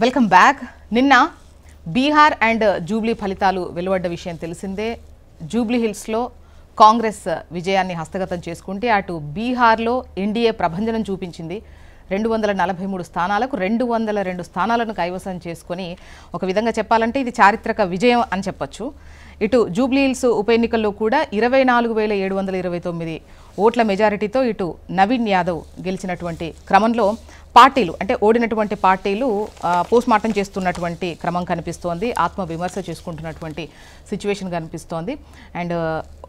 Welcome back. నిన్న Bihar and Jubilee ఫలితాలు వెలువడ్డ విషయం తెలిసిందే. జూబ్లీ హిల్స్లో కాంగ్రెస్ విజయాన్ని హస్తగతం చేసుకుంటే అటు బీహార్లో ఎన్డీఏ ప్రభంజనం చూపించింది. 243 స్థానాలకు 202 స్థానాలను కైవసం చేసుకొని ఒక విధంగా చెప్పాలంటే ఇది చారిత్రక విజయం అని చెప్పొచ్చు. ఇటు జూబ్లీ హిల్స్ ఉప ఎన్నికల్లో కూడా 24,729 ఓట్ల మెజారిటీతో ఇటు నవీన్ యాదవ్ గెలిచినటువంటి క్రమంలో పార్టీలు అంటే ఓడినటువంటి పార్టీలు పోస్ట్ మార్టం చేస్తున్నటువంటి క్రమం కనిపిస్తోంది. ఆత్మవిమర్శ చేసుకుంటున్నటువంటి సిచ్యువేషన్ కనిపిస్తోంది. అండ్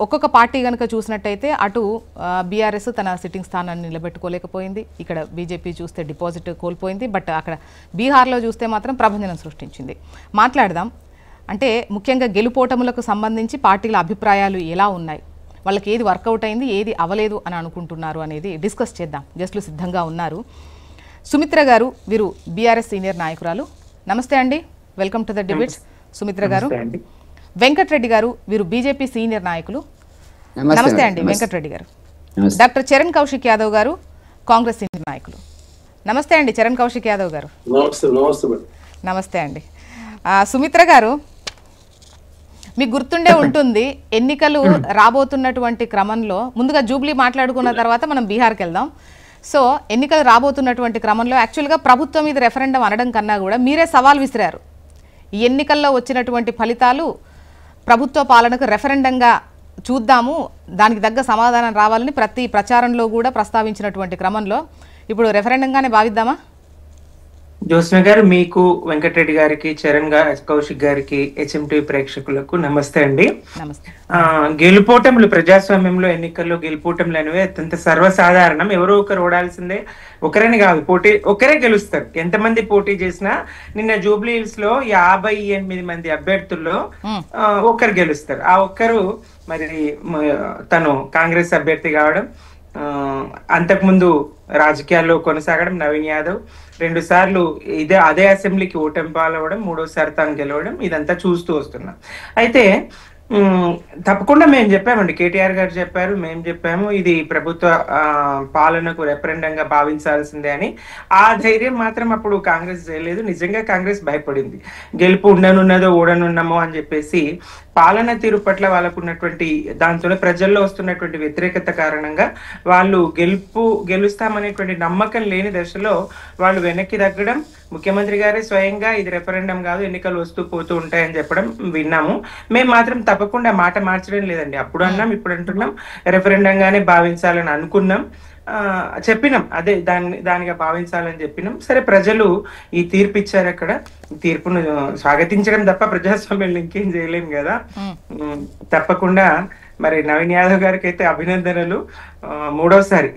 ఒక్కొక్క పార్టీ కనుక చూసినట్టయితే అటు బీఆర్ఎస్ తన సిట్టింగ్ స్థానాన్ని నిలబెట్టుకోలేకపోయింది. ఇక్కడ బీజేపీ చూస్తే డిపాజిట్ కోల్పోయింది. బట్ అక్కడ బీహార్లో చూస్తే మాత్రం ప్రభంజనం సృష్టించింది. మాట్లాడదాం. అంటే ముఖ్యంగా గెలుపోటములకు సంబంధించి పార్టీల అభిప్రాయాలు ఎలా ఉన్నాయి, వాళ్ళకి ఏది వర్కౌట్ అయింది, ఏది అవలేదు అని అనుకుంటున్నారు అనేది డిస్కస్ చేద్దాం. గెస్టులు సిద్ధంగా ఉన్నారు. సుమిత్ర గారు, వీరు బీఆర్ఎస్ సీనియర్ నాయకురాలు. నమస్తే అండి, welcome to the debates. Sumitra గారు. వెంకటరెడ్డి గారు, వీరు బీజేపీ సీనియర్ నాయకులు. నమస్తే అండి వెంకటరెడ్డి గారు. డాక్టర్ చరణ్ కౌశిక్ యాదవ్ గారు, కాంగ్రెస్ సీనియర్ నాయకులు. నమస్తే అండి చరణ్ కౌశిక్ యాదవ్ గారు. నమస్తే అండి. సుమిత్ర గారు, మీకు గుర్తుండే ఉంటుంది ఎన్నికలు రాబోతున్నటువంటి క్రమంలో, ముందుగా జూబ్లీ మాట్లాడుకున్న తర్వాత మనం బీహార్కి వెళ్దాం. సో ఎన్నికలు రాబోతున్నటువంటి క్రమంలో యాక్చువల్గా ప్రభుత్వం మీద రెఫరెండం అనడం కన్నా కూడా మీరే సవాల్ విసిరారు. ఈ ఎన్నికల్లో వచ్చినటువంటి ఫలితాలు ప్రభుత్వ పాలనకు రెఫరెండంగా చూద్దాము, దానికి తగ్గ సమాధానం రావాలని ప్రతి ప్రచారంలో కూడా ప్రస్తావించినటువంటి క్రమంలో ఇప్పుడు రెఫరెండంగానే భావిద్దామా? జ్యోత్స్న గారు, మీకు, వెంకటరెడ్డి గారికి, చరణ్ కౌశిక్ గారికి, హెచ్ఎంటీవీ ప్రేక్షకులకు నమస్తే అండి. గెలుపోటములు ప్రజాస్వామ్యంలో ఎన్నికల్లో గెలుపోటములు అనేవి అత్యంత సర్వసాధారణం. ఎవరో ఒకరు ఓడాల్సిందే, ఒకరని కాదు, ఒకరే గెలుస్తారు. ఎంతమంది పోటీ చేసినా నిన్న జూబ్లీ హిల్స్ లో 58 మంది అభ్యర్థుల్లో ఒకరు గెలుస్తారు. ఆ ఒక్కరు మరి తను కాంగ్రెస్ అభ్యర్థి కావడం, అంతకుముందు రాజకీయాల్లో కొనసాగడం నవీన్ యాదవ్, 2 సార్లు అదే అసెంబ్లీకి ఓటమి పాలవడం, 3వసారి తాను గెలవడం, ఇదంతా చూస్తూ వస్తున్నాం. అయితే తప్పకుండా మేము చెప్పామండి, కేటీఆర్ గారు చెప్పారు, మేము చెప్పాము, ఇది ప్రభుత్వ పాలనకు రెఫరెండంగా భావించాల్సిందే అని. ఆ ధైర్యం మాత్రం అప్పుడు కాంగ్రెస్ చేయలేదు. నిజంగా కాంగ్రెస్ భయపడింది. గెలుపు ఉండనున్నదో ఓడనున్నామో అని చెప్పేసి పాలన తీరు పట్ల వాళ్ళకు ఉన్నటువంటి దాంతో ప్రజల్లో వస్తున్నటువంటి వ్యతిరేకత కారణంగా వాళ్ళు గెలుస్తామనేటువంటి నమ్మకం లేని దశలో వాళ్ళు వెనక్కి తగ్గడం, ముఖ్యమంత్రి గారే స్వయంగా ఇది రెఫరెండం కాదు, ఎన్నికలు వస్తూ పోతూ ఉంటాయని చెప్పడం విన్నాము. మేము మాత్రం తప్పకుండా మాట మార్చడం లేదండి. అప్పుడు అన్నాం, ఇప్పుడు అంటున్నాం, రెఫరెండంగానే భావించాలని అనుకున్నాం, చెప్పినాం, అదే దానిగా భావించాలని చెప్పినాం. సరే, ప్రజలు ఈ తీర్పు ఇచ్చారు. అక్కడ తీర్పును స్వాగతించడం తప్ప ప్రజాస్వామ్యంలో ఇంకేం చేయలేం కదా. తప్పకుండా మరి నవీన్ యాదవ్ గారికి అయితే అభినందనలు. 3వసారి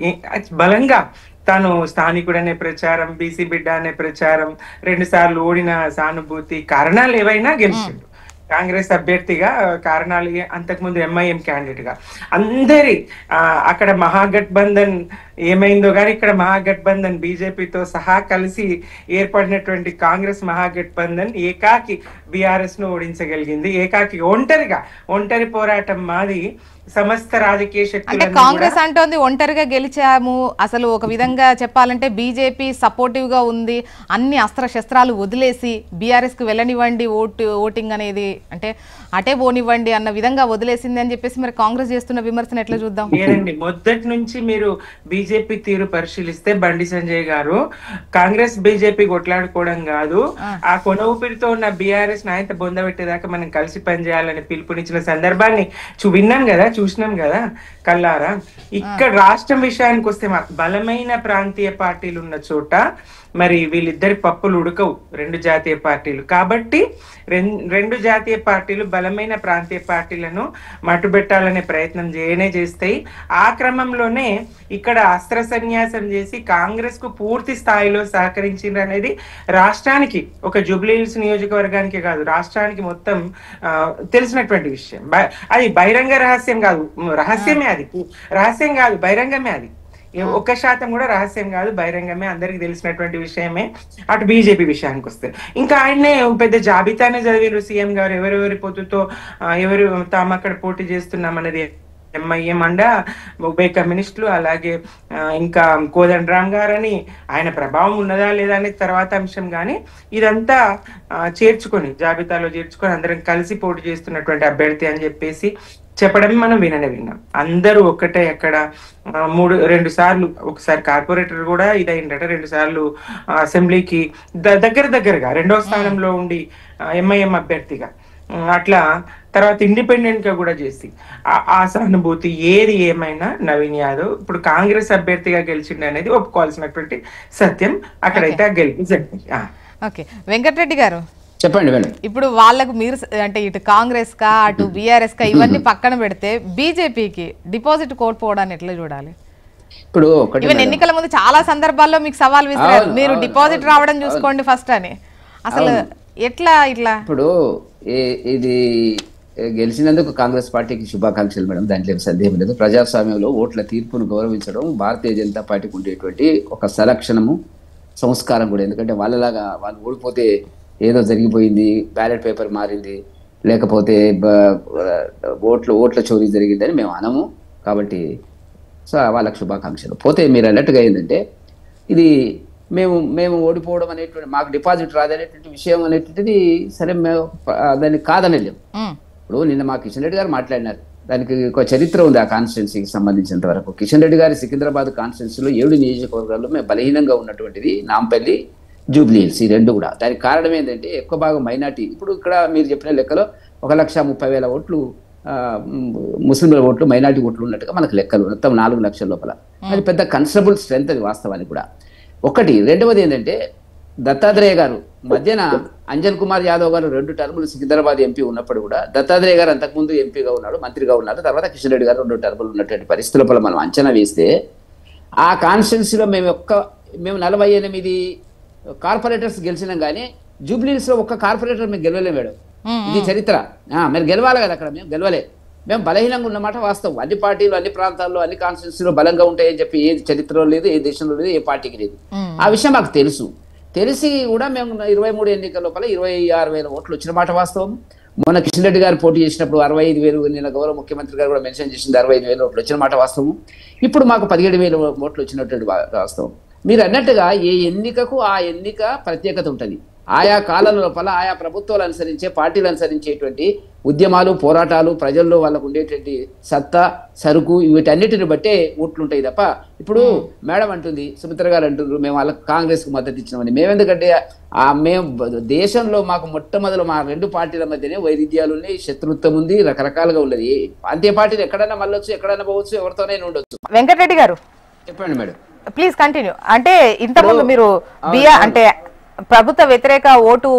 బలంగా తాను స్థానికుడు అనే ప్రచారం, బీసీ బిడ్డ అనే ప్రచారం, 2 సార్లు ఓడిన సానుభూతి, కారణాలు ఏవైనా గెలిచిండు కాంగ్రెస్ అభ్యర్థిగా. కారణాలు అంతకుముందు ఎంఐఎం క్యాండిడేట్ గా అందరి అక్కడ మహాగఠబంధన్ ఏమైందో కానీ ఇక్కడ మహాగఠబంధన్ బీజేపీతో సహా కలిసి ఏర్పడినటువంటి కాంగ్రెస్ మహాగఠబంధన్ ఏకాకి బీఆర్ఎస్ ను ఓడించగలిగింది. ఏకాకి ఒంటరి పోరాటం మాది. సమస్త రాజకీయ శక్తులు కాంగ్రెస్ అంటోంది ఒంటరిగా గెలిచాము, అసలు ఒక విధంగా చెప్పాలంటే బీజేపీ సపోర్టివ్ గా ఉంది, అన్ని అస్త్ర శస్త్రాలు వదిలేసి బీఆర్ఎస్ కు వెళ్ళనివ్వండి, ఓటింగ్ అనేది అంటే అటే పోనివ్వండి అన్న విధంగా వదిలేసింది అని చెప్పేసి మరి కాంగ్రెస్ చేస్తున్న విమర్శను ఎట్లా చూద్దాం? లేదండి, మొదటి నుంచి మీరు బీజేపీ తీరు పరిశీలిస్తే బండి సంజయ్ గారు కాంగ్రెస్ బీజేపీ కొట్లాడుకోవడం కాదు, ఆ కొన ఊపిరితో ఉన్న బీఆర్ఎస్ నాయత బొందబెట్టేదాకా మనం కలిసి పనిచేయాలని పిలుపునిచ్చిన సందర్భాన్ని విన్నాం కదా, చూసినాం కదా కల్లారా. ఇక్కడ రాష్ట్రం విషయానికి వస్తే బలమైన ప్రాంతీయ పార్టీలు ఉన్న చోట మరి వీళ్ళిద్దరి పప్పులు ఉడకవు, 2 జాతీయ పార్టీలు. కాబట్టి 2 జాతీయ పార్టీలు బలమైన ప్రాంతీయ పార్టీలను మట్టుబెట్టాలనే ప్రయత్నం చేస్తాయి. ఆ క్రమంలోనే ఇక్కడ అస్త్ర సన్యాసం చేసి కాంగ్రెస్ కు పూర్తి స్థాయిలో సహకరించింది అనేది రాష్ట్రానికి, ఒక జూబ్లీ హిల్స్ నియోజకవర్గానికి కాదు, రాష్ట్రానికి మొత్తం తెలిసినటువంటి విషయం. అది బహిరంగ రహస్యం కాదు, రహస్యం కాదు, బహిరంగమే. అది 1% కూడా రహస్యం కాదు, బహిరంగమే, అందరికి తెలిసినటువంటి విషయమే. అటు బీజేపీ విషయానికి వస్తే ఇంకా ఆయన్నే పెద్ద జాబితానే చదివారు సీఎం గారు, ఎవరెవరి పొత్తుతో ఎవరు తాము అక్కడ పోటీ చేస్తున్నాం అనేది ఎంఐఎం అండ ఉభయ కమ్యూనిస్టులు, అలాగే ఇంకా కోదండరామ్ గారని, ఆయన ప్రభావం ఉన్నదా లేదా అనేది తర్వాత అంశం. కానీ ఇదంతా చేర్చుకొని జాబితాలో చేర్చుకొని అందరం కలిసి పోటీ చేస్తున్నటువంటి అభ్యర్థి అని చెప్పేసి చెప్పడం మనం విన్నాం. అందరూ ఒక్కటే ఎక్కడ 2 సార్లు, ఒకసారి కార్పొరేటర్ కూడా ఇదైందట, 2 సార్లు అసెంబ్లీకి దగ్గరగా 2వ స్థానంలో ఉండి ఎంఐఎం అభ్యర్థిగా, అట్లా తర్వాత ఇండిపెండెంట్ గా కూడా చేసి ఆ సానుభూతి ఏది ఏమైనా నవీన్ యాదవ్ ఇప్పుడు కాంగ్రెస్ అభ్యర్థిగా గెలిచిండు అనేది ఒప్పుకోవాల్సినటువంటి సత్యం. అక్కడైతే గెలిపి జరిగింది. ఓకే, వెంకటరెడ్డి గారు చెప్పండి మేడం. ఇప్పుడు వాళ్ళకు మీరు అంటే ఇటు కాంగ్రెస్ కా అటు బీఆర్ఎస్ కా ఇవన్నీ పక్కన పెడితే బీజేపీకి డిపాజిట్ కోల్పోవడాన్ని ఎట్లా చూడాలి? ఇప్పుడు ఈవెన్ ఎన్నికల ముందు చాలా సందర్భాల్లో మీకు సవాల్ విసిరారు, మీరు డిపాజిట్ రావడం చూసుకోండి ఫస్ట్ అని. అసలు ఎట్లా ఇట్లా? ఇప్పుడు ఇది గెలిచినందుకు కాంగ్రెస్ పార్టీకి శుభాకాంక్షలు మేడం, దాంట్లో సందేహం లేదు. ప్రజాస్వామ్యంలో ఓట్ల తీర్పును గౌరవించడం భారతీయ జనతా పార్టీకి ఉండేటువంటి ఒక సలక్షణము, సంస్కారం కూడా. ఎందుకంటే వాళ్ళలాగా వాళ్ళు ఓడిపోతే ఏదో జరిగిపోయింది, బ్యాలెట్ పేపర్ మారింది, లేకపోతే ఓట్ల చోరీ జరిగిందని మేము అనము. కాబట్టి సో వాళ్ళకి శుభాకాంక్షలు. పోతే మీరు అన్నట్టుగా ఏంటంటే ఇది మేము ఓడిపోవడం అనేటువంటి, మాకు డిపాజిట్ రాదనేటువంటి విషయం అనేటువంటిది సరే, మేము దాన్ని కాదనలేము. ఇప్పుడు నిన్న మా కిషన్ రెడ్డి గారు మాట్లాడినారు, దానికి ఒక చరిత్ర ఉంది ఆ కాన్స్టిట్యున్సీకి సంబంధించినంత వరకు. కిషన్ రెడ్డి గారి సికింద్రాబాద్ కాన్స్టిట్యున్సీలో 7 నియోజకవర్గాల్లో మేము బలహీనంగా ఉన్నటువంటిది నాంపల్లి, జూబ్లీ హిల్స్, ఈ 2 కూడా. దానికి కారణం ఏంటంటే ఎక్కువ భాగం మైనార్టీ. ఇప్పుడు ఇక్కడ మీరు చెప్పిన లెక్కలో 1,30,000 ఓట్లు ముస్లింల ఓట్లు, మైనార్టీ ఓట్లు ఉన్నట్టుగా మనకు లెక్కలు, మొత్తం 4 లక్షల లోపల. అది పెద్ద కన్సిడరబుల్ స్ట్రెంత్ అది వాస్తవానికి కూడా. ఒకటి. రెండవది ఏంటంటే దత్తాత్రేయ గారు మధ్యన అంజన్ కుమార్ యాదవ్ గారు 2 టర్ములు సికింద్రాబాద్ ఎంపీ ఉన్నప్పుడు కూడా దత్తాత్రేయ గారు అంతకుముందు ఎంపీగా ఉన్నాడు, మంత్రిగా ఉన్నారు. తర్వాత కిషన్ రెడ్డి గారు 2 టర్ములు ఉన్నటువంటి పరిస్థితుల మనం అంచనా వేస్తే ఆ కాన్స్టిట్యున్సీలో మేము 48 కార్పొరేటర్స్ గెలిచినాం. కానీ జూబ్లీస్ లో ఒక్క కార్పొరేటర్ మేము గెలవలే మేడం. ఇది చరిత్ర. మీరు గెలవాలి కదా, అక్కడ మేము గెలవలే. మేము బలహీనంగా ఉన్నమాట వాస్తవం. అన్ని పార్టీలు అన్ని ప్రాంతాల్లో అన్ని కాన్స్టిట్యున్సీలో బలంగా ఉంటాయని చెప్పి ఏ చరిత్రలో లేదు, ఏ దేశంలో లేదు, ఏ పార్టీకి లేదు. ఆ విషయం మాకు తెలుసు. తెలిసి కూడా మేము 23 ఎన్నికల లోపల 26,000 ఓట్లు వచ్చిన మాట వాస్తవం. మొన్న కిషన్ రెడ్డి గారు పోటీ చేసినప్పుడు 65,000, నిన్న గౌరవ ముఖ్యమంత్రి గారు కూడా మెన్షన్ చేసింది 65,000 ఓట్లు వచ్చిన మాట వాస్తవం. ఇప్పుడు మాకు 17,000 ఓట్లు వచ్చినటువంటి వాస్తవం. మీరు అన్నట్టుగా ఏ ఎన్నికకు ఆ ఎన్నిక ప్రత్యేకత ఉంటుంది. ఆయా కాలం లోపల ఆయా ప్రభుత్వాలు అనుసరించే, పార్టీలు అనుసరించేటువంటి ఉద్యమాలు, పోరాటాలు, ప్రజల్లో వాళ్ళకు ఉండేటువంటి సత్తా, సరుకు, వీటన్నిటిని బట్టే ఓట్లుంటాయి తప్ప. ఇప్పుడు మేడం అంటుంది, సుమిత్ర గారు అంటున్నారు మేము వాళ్ళకి కాంగ్రెస్కు మద్దతు ఇచ్చినామని. మేమెందుకంటే మేము దేశంలో మాకు మొట్టమొదలు మా 2 పార్టీల మధ్యనే వైరుధ్యాలు ఉన్నాయి, శత్రుత్వం ఉంది, రకరకాలుగా ఉన్నది. ప్రాంతీయ పార్టీలు ఎక్కడైనా మళ్ళొచ్చు, ఎక్కడైనా పోవచ్చు, ఎవరితోనైనా ఉండొచ్చు. వెంకటరెడ్డి గారు చెప్పండి మేడం, ప్లీజ్ కంటిన్యూ. అంటే ఇంతకుముందు మీరు అంటే ప్రభుత్వ వ్యతిరేక ఓటు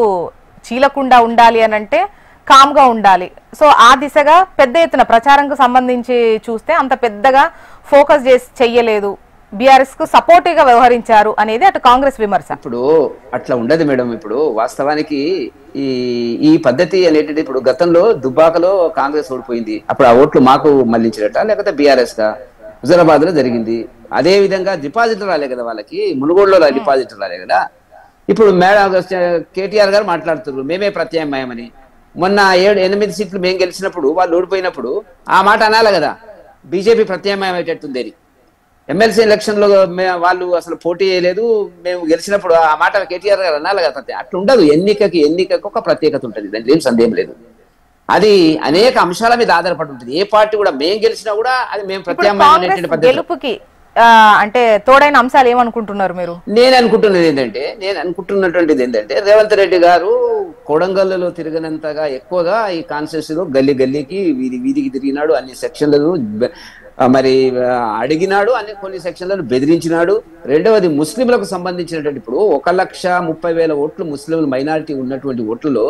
చీలకుండా ఉండాలి అని అంటే కామ్గా ఉండాలి. సో ఆ దిశగా పెద్ద ఎత్తున ప్రచారంకు సంబంధించి చూస్తే అంత పెద్దగా ఫోకస్ చేసి చెయ్యలేదు, బీఆర్ఎస్ కు సపోర్టివ్ గా వ్యవహరించారు అనేది అటు కాంగ్రెస్ విమర్శ. ఇప్పుడు అట్లా ఉండదు మేడం. ఇప్పుడు వాస్తవానికి ఈ పద్ధతి అనేటిది, ఇప్పుడు గతంలో దుబ్బాకలో కాంగ్రెస్ ఓడిపోయింది, అప్పుడు ఆ ఓట్లు మాకు మళ్లించినట్ట లేకపోతే బీఆర్ఎస్ గా? హుజరాబాద్ లో జరిగింది. అదే విధంగా డిపాజిట్ రాలే కదా వాళ్ళకి, మునుగోడులో డిపాజిట్ రాలే కదా. ఇప్పుడు మేడం కేటీఆర్ గారు మాట్లాడుతున్నారు మేమే ప్రత్యామ్నాయమని. మొన్న 7-8 సీట్లు మేము గెలిచినప్పుడు వాళ్ళు ఓడిపోయినప్పుడు ఆ మాట అనాలి కదా, బీజేపీ ప్రత్యామ్నాయం అయ్యేటట్టుంది అని. ఎమ్మెల్సీ ఎలక్షన్ లో వాళ్ళు అసలు పోటీ చేయలేదు, మేము గెలిచినప్పుడు ఆ మాట కేటీఆర్ గారు అనాలి కదా. అట్లా ఉండదు. ఎన్నికకు ఒక ప్రత్యేకత ఉంటుంది, దాంట్లో ఏం సందేహం లేదు. అది అనేక అంశాల మీద ఆధారపడి ఉంటుంది. ఏ పార్టీ కూడా మేము గెలిచినా కూడా అది మేము ప్రత్యామ్నాయం గెలుపుకి అంటే తోడైన అంశాలు ఏమనుకుంటున్నారు మీరు? నేను అనుకుంటున్నటువంటిది ఏంటంటే రేవంత్ రెడ్డి గారు కొడంగల్లో తిరిగినంతగా ఎక్కువగా ఈ కాన్స్టిట్యూన్సీలో గల్లీకి వీధికి తిరిగినాడు, అన్ని సెక్షన్లను మరి అడిగినాడు, కొన్ని సెక్షన్లను బెదిరించినాడు. రెండవది ముస్లింలకు సంబంధించినటువంటి, ఇప్పుడు 1,30,000 ఓట్లు ముస్లింలు మైనారిటీ ఉన్నటువంటి ఓట్లలో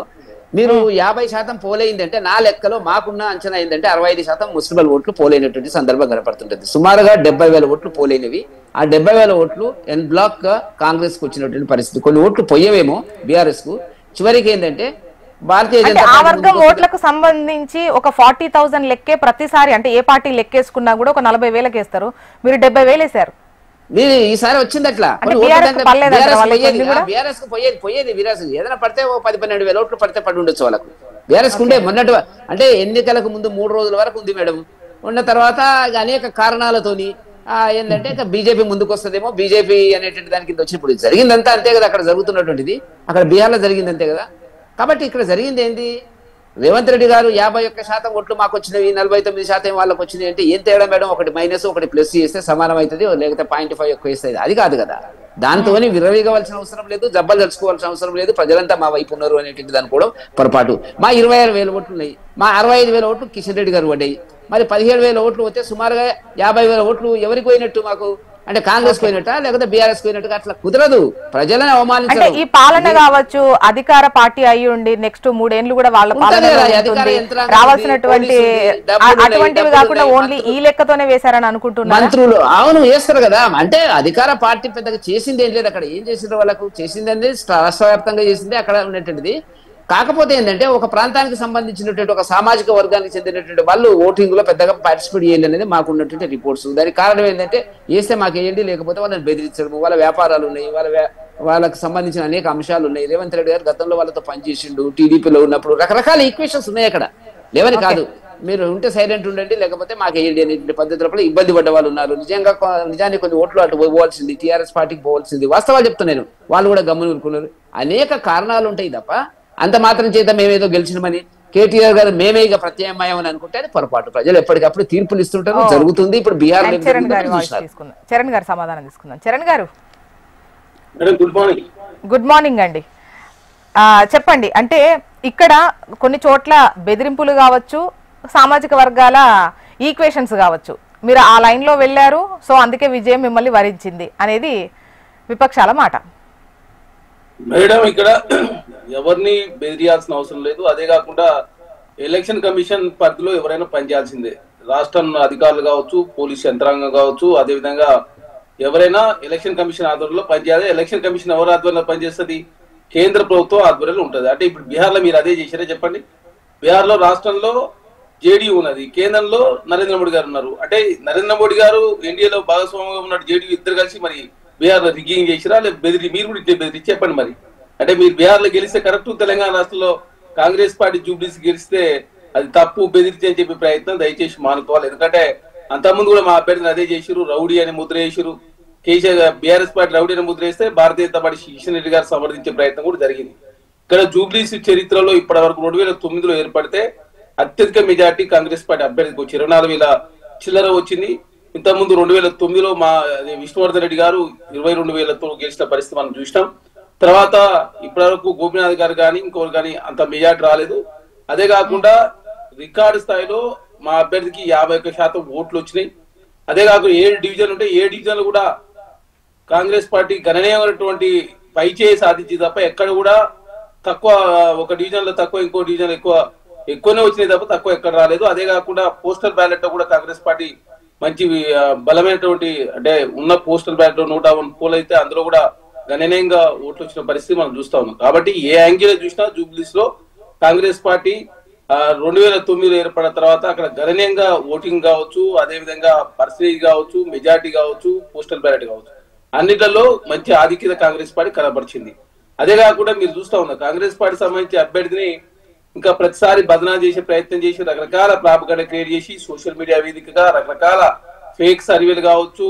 మీరు 50% పోలైందంటే నా లెక్కలో మాకున్న అంచనా ఏంటంటే 65% ముస్లింల ఓట్లు పోలైనటువంటి సందర్భం కనపడుతుంటది. సుమారుగా 70,000 ఓట్లు పోలైనవి. ఆ 70,000 ఓట్లు ఎన్ బ్లాక్ గా కాంగ్రెస్ కు వచ్చినటువంటి పరిస్థితి. కొన్ని ఓట్లు పోయేవేమో బీఆర్ఎస్ కు. చివరికి ఏంటంటే భారతీయ జనతా ఆ వర్గం ఓట్లకు సంబంధించి ఒక 40,000 లెక్కే ప్రతిసారి, అంటే ఏ పార్టీ లెక్కేసుకున్నా కూడా ఒక 40,000 వేస్తారు, మీరు 70,000 వేశారు. ఈసారి వచ్చింది అట్లా. బీఆర్ఎస్ కు పోయేది వీరాసు ఏదైనా పడితే 10-12 ఓట్లు పడితే పడి ఉండొచ్చు వాళ్ళకు. బీఆర్ఎస్ కుండే మొన్నటి అంటే ఎన్నికలకు ముందు 3 రోజుల వరకు ఉంది మేడం. ఉన్న తర్వాత అనేక కారణాలతోని ఏంటంటే ఇక బీజేపీ ముందుకు వస్తుందేమో, బీజేపీ అనేటువంటి దాని కింద వచ్చినప్పుడు జరిగిందంతా అంతే కదా, అక్కడ జరుగుతున్నటువంటిది అక్కడ బీహార్లో జరిగింది అంతే కదా. కాబట్టి ఇక్కడ జరిగింది ఏంది, రేవంత్ రెడ్డి గారు 51% ఓట్లు మాకు వచ్చినవి, 49% వాళ్ళకి వచ్చినాయి అంటే ఏం తేడా మేడం, ఒకటి మైనస్ ఒకటి ప్లస్ చేస్తే సమానం అవుతుంది, లేకపోతే 0.5 ఎక్కువ వేస్తుంది, అది కాదు కదా. దాంతోని విరవీగవలసిన అవసరం లేదు, జబ్బలు తెలుసుకోవాల్సిన అవసరం లేదు, ప్రజలంతా మా వైపు ఉన్నారు అనేటువంటి దాని కూడా పొరపాటు. మా 26,000 ఓట్లు ఉన్నాయి, మా 65,000 ఓట్లు కిషన్ రెడ్డి గారు పడ్డాయి. మరి 17,000 ఓట్లు వస్తే సుమారుగా 50,000 ఓట్లు ఎవరికి పోయినట్టు మాకు, అంటే కాంగ్రెస్ పోయినట్ట లేకపోతే బీఆర్ఎస్ పోయినట్టుగా? అట్లా కుదరదు. ప్రజలను అవమానించారు. ఈ పాలన కావచ్చు, అధికార పార్టీ అయ్యి ఉండి నెక్స్ట్ 3 ఏళ్ళు కూడా వాళ్ళ పాలన రావాల్సినటువంటి అటువంటివి కాకుండా ఓన్లీ ఈ లెక్కతోనే వేశారని అనుకుంటున్నారు మంత్రులు. అవును, వేస్తారు కదా. అంటే అధికార పార్టీ పెద్దగా చేసింది ఏం లేదు. అక్కడ ఏం చేసిండ్రు, వాళ్ళకు చేసింది అనేది రాష్ట్ర వ్యాప్తంగా చేసింది అక్కడ ఉన్నటువంటిది. కాకపోతే ఏంటంటే ఒక ప్రాంతానికి సంబంధించినటువంటి ఒక సామాజిక వర్గానికి చెందినటువంటి వాళ్ళు ఓటింగ్ లో పెద్దగా పార్టిసిపేట్ చేయాలి అనేది మాకు ఉన్నటువంటి రిపోర్ట్స్. దానికి కారణం ఏంటంటే వేస్తే మాకు వేయండి, లేకపోతే వాళ్ళని బెదిరించడం, వాళ్ళ వ్యాపారాలు ఉన్నాయి, వాళ్ళకి సంబంధించిన అనేక అంశాలు ఉన్నాయి. రేవంత్ రెడ్డి గారు గతంలో వాళ్ళతో పనిచేసిండు, టీడీపీలో ఉన్నప్పుడు రకరకాల ఈక్వేషన్స్ ఉన్నాయి అక్కడ, లేవని కాదు. మీరు ఉంటే సైలెంట్ ఉండండి, లేకపోతే మాకు వేయండి అనే పద్ధతుల ఇబ్బంది పడ్డ వాళ్ళు ఉన్నారు. నిజానికి కొన్ని ఓట్లు అటు పోవాల్సింది, టీఆర్ఎస్ పార్టీకి పోవాల్సింది. వాస్తవాలు చెప్తున్నాను, వాళ్ళు కూడా గమనించుకున్నారు. అనేక కారణాలు ఉంటాయి తప్ప అంత మాత్రం చేత మేమేదో గెలిచినమని కేటీఆర్ గారు మేమే ఇక ప్రత్యామ్నాయం అని అనుకుంటే అది పొరపాటు. ప్రజలు ఎప్పటికప్పుడు తీర్పులు ఇస్తుంటారు, జరుగుతుంది. ఇప్పుడు బీహార్ చరణ్ గారు సమాధానం తీసుకుందాం. చరణ్ గారు గుడ్ మార్నింగ్ అండి. చెప్పండి, అంటే ఇక్కడ కొన్ని చోట్ల బెదిరింపులు కావచ్చు, సామాజిక వర్గాల ఈక్వేషన్స్ కావచ్చు, మీరు ఆ లైన్ లో వెళ్ళారు, సో అందుకే విజయం మిమ్మల్ని వరించింది అనేది విపక్షాల మాట. మేడం, ఇక్కడ ఎవరిని బెదిరియాల్సిన అవసరం లేదు. అదే కాకుండా ఎలక్షన్ కమిషన్ పరిధిలో ఎవరైనా పనిచేయాల్సిందే. రాష్ట్రం అధికారులు కావచ్చు, పోలీస్ యంత్రాంగం కావచ్చు, అదేవిధంగా ఎవరైనా ఎలక్షన్ కమిషన్ ఆధ్వర్యంలో పనిచేయాలి. ఎలక్షన్ కమిషన్ ఎవరి ఆధ్వర్యంలో పనిచేస్తుంది? కేంద్ర ప్రభుత్వం ఆధ్వర్యంలో ఉంటుంది. అంటే ఇప్పుడు బీహార్లో మీరు అదే చేశారే చెప్పండి. బీహార్లో రాష్ట్రంలో జేడీయూ ఉన్నది, కేంద్రంలో నరేంద్ర మోడీ గారు ఉన్నారు. అంటే నరేంద్ర మోడీ గారు ఎన్డీఏలో భాగస్వామ్యంగా ఉన్నాడు, జేడీయూ ఇద్దరు కలిసి మరి బీహార్ లో రిగ్గింగ్ చేసిరా, లేదా బెదిరి? మీరు కూడా బెదిరి చెప్పండి మరి. అంటే మీరు బీహార్ లో గెలిస్తే కరెక్ట్, తెలంగాణ రాష్ట్రంలో కాంగ్రెస్ పార్టీ జూబ్లీస్ గెలిస్తే అది తప్పు, బెదిరితే అని చెప్పే ప్రయత్నం దయచేసి మానుకోవాలి. ఎందుకంటే అంతకుముందు కూడా మా అభ్యర్థిని అదే చేసిరు, రౌడీ అని Mudra వేసిరు. KCR BRS party rowdy అని ముద్ర వేస్తే భారతీయ జనతా పార్టీ కిషన్ రెడ్డి గారు సమర్థించే ప్రయత్నం కూడా జరిగింది. ఇక్కడ జూబ్లీస్ చరిత్రలో ఇప్పటి వరకు 2009లో ఏర్పడితే అత్యధిక మెజార్టీ కాంగ్రెస్ పార్టీ అభ్యర్థికి వచ్చి 24,000 చిల్లర వచ్చింది. ఇంతకుముందు 2009లో మా విష్ణువర్ధన్ రెడ్డి గారు 22,000తో గెలిచిన పరిస్థితి మనం చూసినాం. తర్వాత ఇప్పటి వరకు గోపీనాథ్ గారు కానీ ఇంకొకరు కానీ అంత మెజార్టీ రాలేదు. అదే కాకుండా రికార్డు స్థాయిలో మా అభ్యర్థికి 51% ఓట్లు వచ్చినాయి. అదే కాకుండా 7 డివిజన్లు ఉంటే 7 డివిజన్లు కూడా కాంగ్రెస్ పార్టీ గణనీయమైనటువంటి పైచేయి సాధించి తప్ప ఎక్కడ కూడా తక్కువ, ఒక డివిజన్ లో తక్కువ, ఇంకో డివిజన్ ఎక్కువనే వచ్చినాయి తప్ప తక్కువ ఎక్కడ రాలేదు. అదే కాకుండా పోస్టల్ బ్యాలెట్ లో కూడా కాంగ్రెస్ పార్టీ మంచి బలమైనటువంటి, అంటే ఉన్న పోస్టల్ బ్యాలెట్ లో 101 పోల్ అయితే అందులో కూడా గణనీయంగా ఓట్లు వచ్చిన పరిస్థితి మనం చూస్తా ఉన్నాం. కాబట్టి ఏ యాంగిల్ చూసినా జూబ్లీస్ లో కాంగ్రెస్ పార్టీ 2009లో ఏర్పడిన తర్వాత అక్కడ గణనీయంగా ఓటింగ్ కావచ్చు, అదే విధంగా పర్సెంటేజ్ కావచ్చు, మెజార్టీ కావచ్చు, పోస్టల్ బ్యాలెట్ కావచ్చు, అన్నిటిలో మంచి ఆధిక్యత కాంగ్రెస్ పార్టీ కనబరిచింది. అదే కాకుండా మీరు చూస్తా ఉన్నారు కాంగ్రెస్ పార్టీ సంబంధించి అభ్యర్థిని ఇంకా ప్రతిసారి బదనాలు చేసే ప్రయత్నం చేసి రకరకాల ప్రాపగండ క్రియేట్ చేసి సోషల్ మీడియా వేదికగా రకరకాల ఫేక్ సర్వేలు కావచ్చు,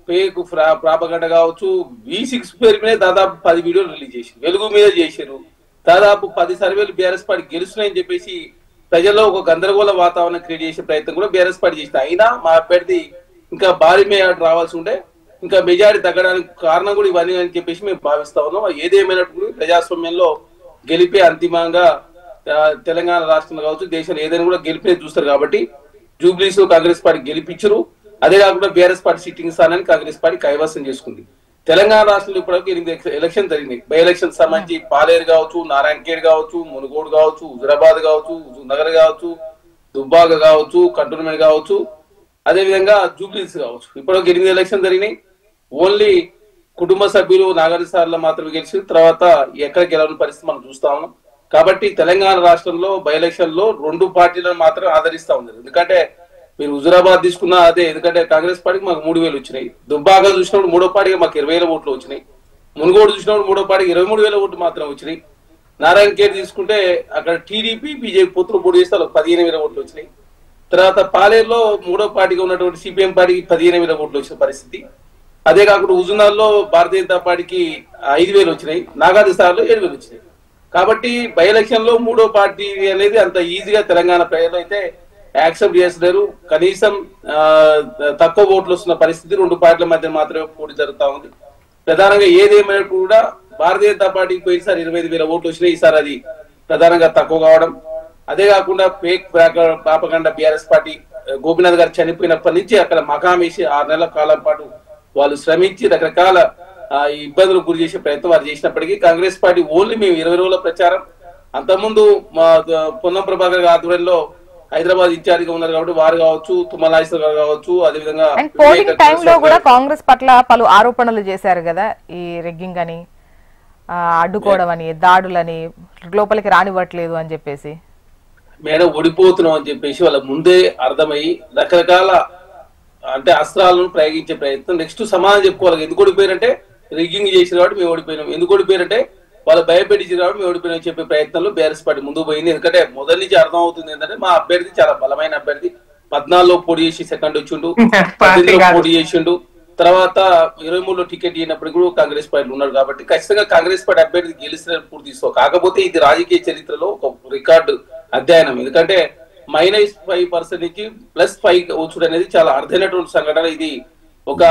ఫేక్ ప్రాపగండ కావచ్చు, V6 పేరు మీద దాదాపు 10 వీడియోలు రిలీజ్ చేసి వెలుగు మీద చేశారు. దాదాపు 10 సర్వేలు బీఆర్ఎస్ పార్టీ గెలుస్తున్నాయని చెప్పేసి ప్రజల్లో ఒక గందరగోళ వాతావరణం క్రియేట్ చేసే ప్రయత్నం కూడా బీఆర్ఎస్ పార్టీ చేసింది. అయినా మా అభ్యర్థి ఇంకా భారీ మెజార్టీ రావాల్సి ఉంటే, ఇంకా మెజార్టీ తగ్గడానికి కారణం కూడా ఇవన్నీ అని చెప్పేసి మేము భావిస్తా ఉన్నాం. ఏదేమైనప్పుడు ప్రజాస్వామ్యంలో గెలిపే అంతిమంగా తెలంగాణ రాష్ట్రంలో కావచ్చు, దేశంలో ఏదైనా కూడా గెలిపే చూస్తారు. కాబట్టి జూబ్లీస్ కాంగ్రెస్ పార్టీ గెలిపించరు. అదే కాకుండా బీఆర్ఎస్ పార్టీ సిట్టింగ్ స్థానాన్ని కాంగ్రెస్ పార్టీ కైవసం చేసుకుంది. తెలంగాణ రాష్ట్రంలో ఇప్పటివరకు 8 ఎలక్షన్ జరిగినాయి. బై ఎలక్షన్ సంబంధించి పాలేరు కావచ్చు, నారాయణఖేడ్ కావచ్చు, మునుగోడు కావచ్చు, హుజురాబాద్ కావచ్చు, నగర్ కావచ్చు, దుబ్బాక కావచ్చు, కంటోన్మెంట్ కావచ్చు, అదే విధంగా జూబ్లీస్ కావచ్చు. ఇప్పటివరకు 8 ఎలక్షన్ జరిగినాయి. ఓన్లీ కుటుంబ సభ్యులు నాగార్జున సార్లు మాత్రమే గెలిచి తర్వాత ఎక్కడ గెలవని పరిస్థితి మనం చూస్తా ఉన్నాం. కాబట్టి తెలంగాణ రాష్ట్రంలో బై ఎలక్షన్ లో 2 పార్టీలను మాత్రం ఆదరిస్తా ఉంది. ఎందుకంటే మీరు హుజురాబాద్ తీసుకున్నా అదే, ఎందుకంటే కాంగ్రెస్ పార్టీకి మాకు 3,000 వచ్చినాయి. దుబ్బాక చూసినప్పుడు 3వ పార్టీకి మాకు 20,000 ఓట్లు వచ్చినాయి. మునుగోడు చూసినప్పుడు 3వ పార్టీకి 23,000 ఓట్లు మాత్రం వచ్చినాయి. నారాయణఖేడ్ తీసుకుంటే అక్కడ టీడీపీ బీజేపీ పొత్తులు పోటీ చేస్తే 15,000 ఓట్లు వచ్చినాయి. తర్వాత పాలేరులో మూడో పార్టీగా ఉన్నటువంటి సిపిఎం పార్టీకి 15,000 ఓట్లు వచ్చిన పరిస్థితి. అదే కాకుండా హుజూర్నగర్లో భారతీయ జనతా పార్టీకి 5,000 వచ్చినాయి, నాగార్జున సాగర్లో 7,000 వచ్చినాయి. కాబట్టి బై ఎలక్షన్ లో మూడో పార్టీ అనేది అంత ఈజీగా తెలంగాణ ప్రజలు అయితే యాక్సెప్ట్ చేస్తున్నారు. కనీసం తక్కువ ఓట్లు వస్తున్న పరిస్థితి 2 పార్టీల మధ్య మాత్రమే పోటీ జరుగుతా ఉంది. ప్రధానంగా ఏదేమైనట్టు కూడా భారతీయ జనతా పార్టీకి పోయినసారి 25,000 ఓట్లు వచ్చినాయి, ఈసారి అది ప్రధానంగా తక్కువ కావడం. అదే కాకుండా ఫేక్ పాపకండ బీఆర్ఎస్ పార్టీ గోపీనాథ్ గారు చనిపోయినప్పటి నుంచి అక్కడ మకామేసి 6 నెలల కాలం పాటు వాళ్ళు శ్రమించి రకరకాల ఇబ్బందులకు గురి చేసే ప్రయత్నం వారు చేసినప్పటికీ కాంగ్రెస్ పార్టీ ఓన్లీ మేము 20 రోజుల ప్రచారం. అంతకుముందు మా పొన్నం ప్రభాకర్ ఆధ్వర్యంలో హైదరాబాద్ ఇన్ఛార్జిగా ఉన్నారు కాబట్టి వారు కావచ్చు, తుమ్మల నాగేశ్వర గారు కావచ్చు, అదేవిధంగా పోలింగ్ టైంలో కూడా కాంగ్రెస్ పట్ల పలు ఆరోపణలు చేశారు కదా, ఈ రెగ్గింగ్ అని, అడ్డుకోవడం అని, దాడులని, లోపలికి రానివ్వట్లేదు అని చెప్పేసి. మేడం ఓడిపోతున్నాం అని చెప్పేసి వాళ్ళ ముందే అర్థమయ్యి రకరకాల అంటే అస్త్రాలను ప్రయోగించే ప్రయత్నం. నెక్స్ట్ సమాధానం చెప్పుకోవాలి. ఎందుకు ఓడిపోయారంటే రిగ్గింగ్ చేసిన కాబట్టి మేము ఓడిపోయినాం, ఎందుకు ఓడిపోయారంటే వాళ్ళు భయపెట్టించారు కాబట్టి మేము ఓడిపోయినాం చెప్పే ప్రయత్నంలో బీఆర్ఎస్ పార్టీ ముందుకు పోయింది. ఎందుకంటే మొదటి నుంచి అర్థం అవుతుంది ఏంటంటే మా అభ్యర్థి చాలా బలమైన అభ్యర్థి. 14లో పోటీ చేసి సెకండ్ వచ్చిండు, 18లో పోటీ చేసిండు, తర్వాత 23లో టికెట్ ఇచ్చినప్పుడు కూడా కాంగ్రెస్ పార్టీ ఉన్నాడు. కాబట్టి ఖచ్చితంగా కాంగ్రెస్ పార్టీ అభ్యర్థి గెలిచిన పూర్తి తీసుకో. కాకపోతే ఇది రాజకీయ చరిత్రలో ఒక రికార్డు అధ్యయనం. ఎందుకంటే -5% నుంచి +5 వచ్చుడు అనేది చాలా అర్థమైనటువంటి సంఘటన. ఇది ఒక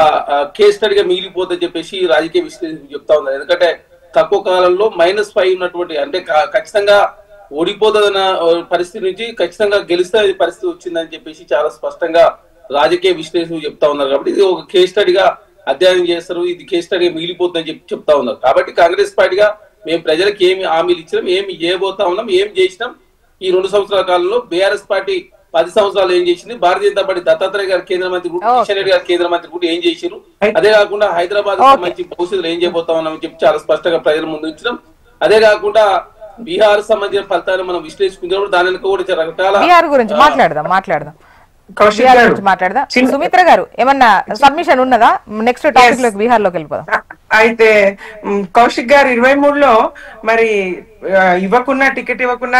కేస్ స్టడీగా మిగిలిపోతుందని చెప్పేసి రాజకీయ విశ్లేషకులు చెప్తా ఉన్నారు. ఎందుకంటే తక్కువ కాలంలో -5 ఉన్నటువంటి అంటే ఖచ్చితంగా ఓడిపోతుందన్న పరిస్థితి నుంచి ఖచ్చితంగా గెలిస్తే పరిస్థితి వచ్చిందని చెప్పేసి చాలా స్పష్టంగా రాజకీయ విశ్లేషకులు చెప్తా ఉన్నారు. కాబట్టి ఇది ఒక కేస్ స్టడీగా అధ్యయనం చేస్తారు, ఇది కేస్ స్టడీగా మిగిలిపోతుందని చెప్తా ఉన్నారు. కాబట్టి కాంగ్రెస్ పార్టీగా మేము ప్రజలకు ఏమి హామీలు ఇచ్చినాం, ఏమి చేయబోతా ఉన్నాం, ఏం చేసినాం, ఈ 2 సంవత్సరాల కాలంలో బీఆర్ఎస్ పార్టీ 10 సంవత్సరాలు ఏం చేసింది, భారతీయ జనతా పార్టీ దత్తాత్రేయ గారు కేంద్ర మంత్రి కూడా, కిషన్ రెడ్డి గారు కేంద్ర మంత్రి కూడా ఏం చేశారు, అదే కాకుండా హైదరాబాద్ సంబంధించి భవిష్యత్తులో ఏం చేయబోతా ఉన్నామని చెప్పి చాలా స్పష్టంగా ప్రజల ముందు ఉంచడం. అదే కాకుండా బీహార్ సంబంధించిన ఫలితాలను మనం విశ్లేషించినప్పుడు దాని కూడా రకరకాల గురించి మాట్లాడదాం. సుమిత్ర గారు ఏమన్నా సబ్మిషన్ ఉన్నదా? నెక్స్ట్ టాపిక్ లోకి బీహార్ లోకి వెళ్ళిపోదాం. అయితే కౌశిక్ గారు 23లో మరి ఇవ్వకున్నా టికెట్ ఇవ్వకున్నా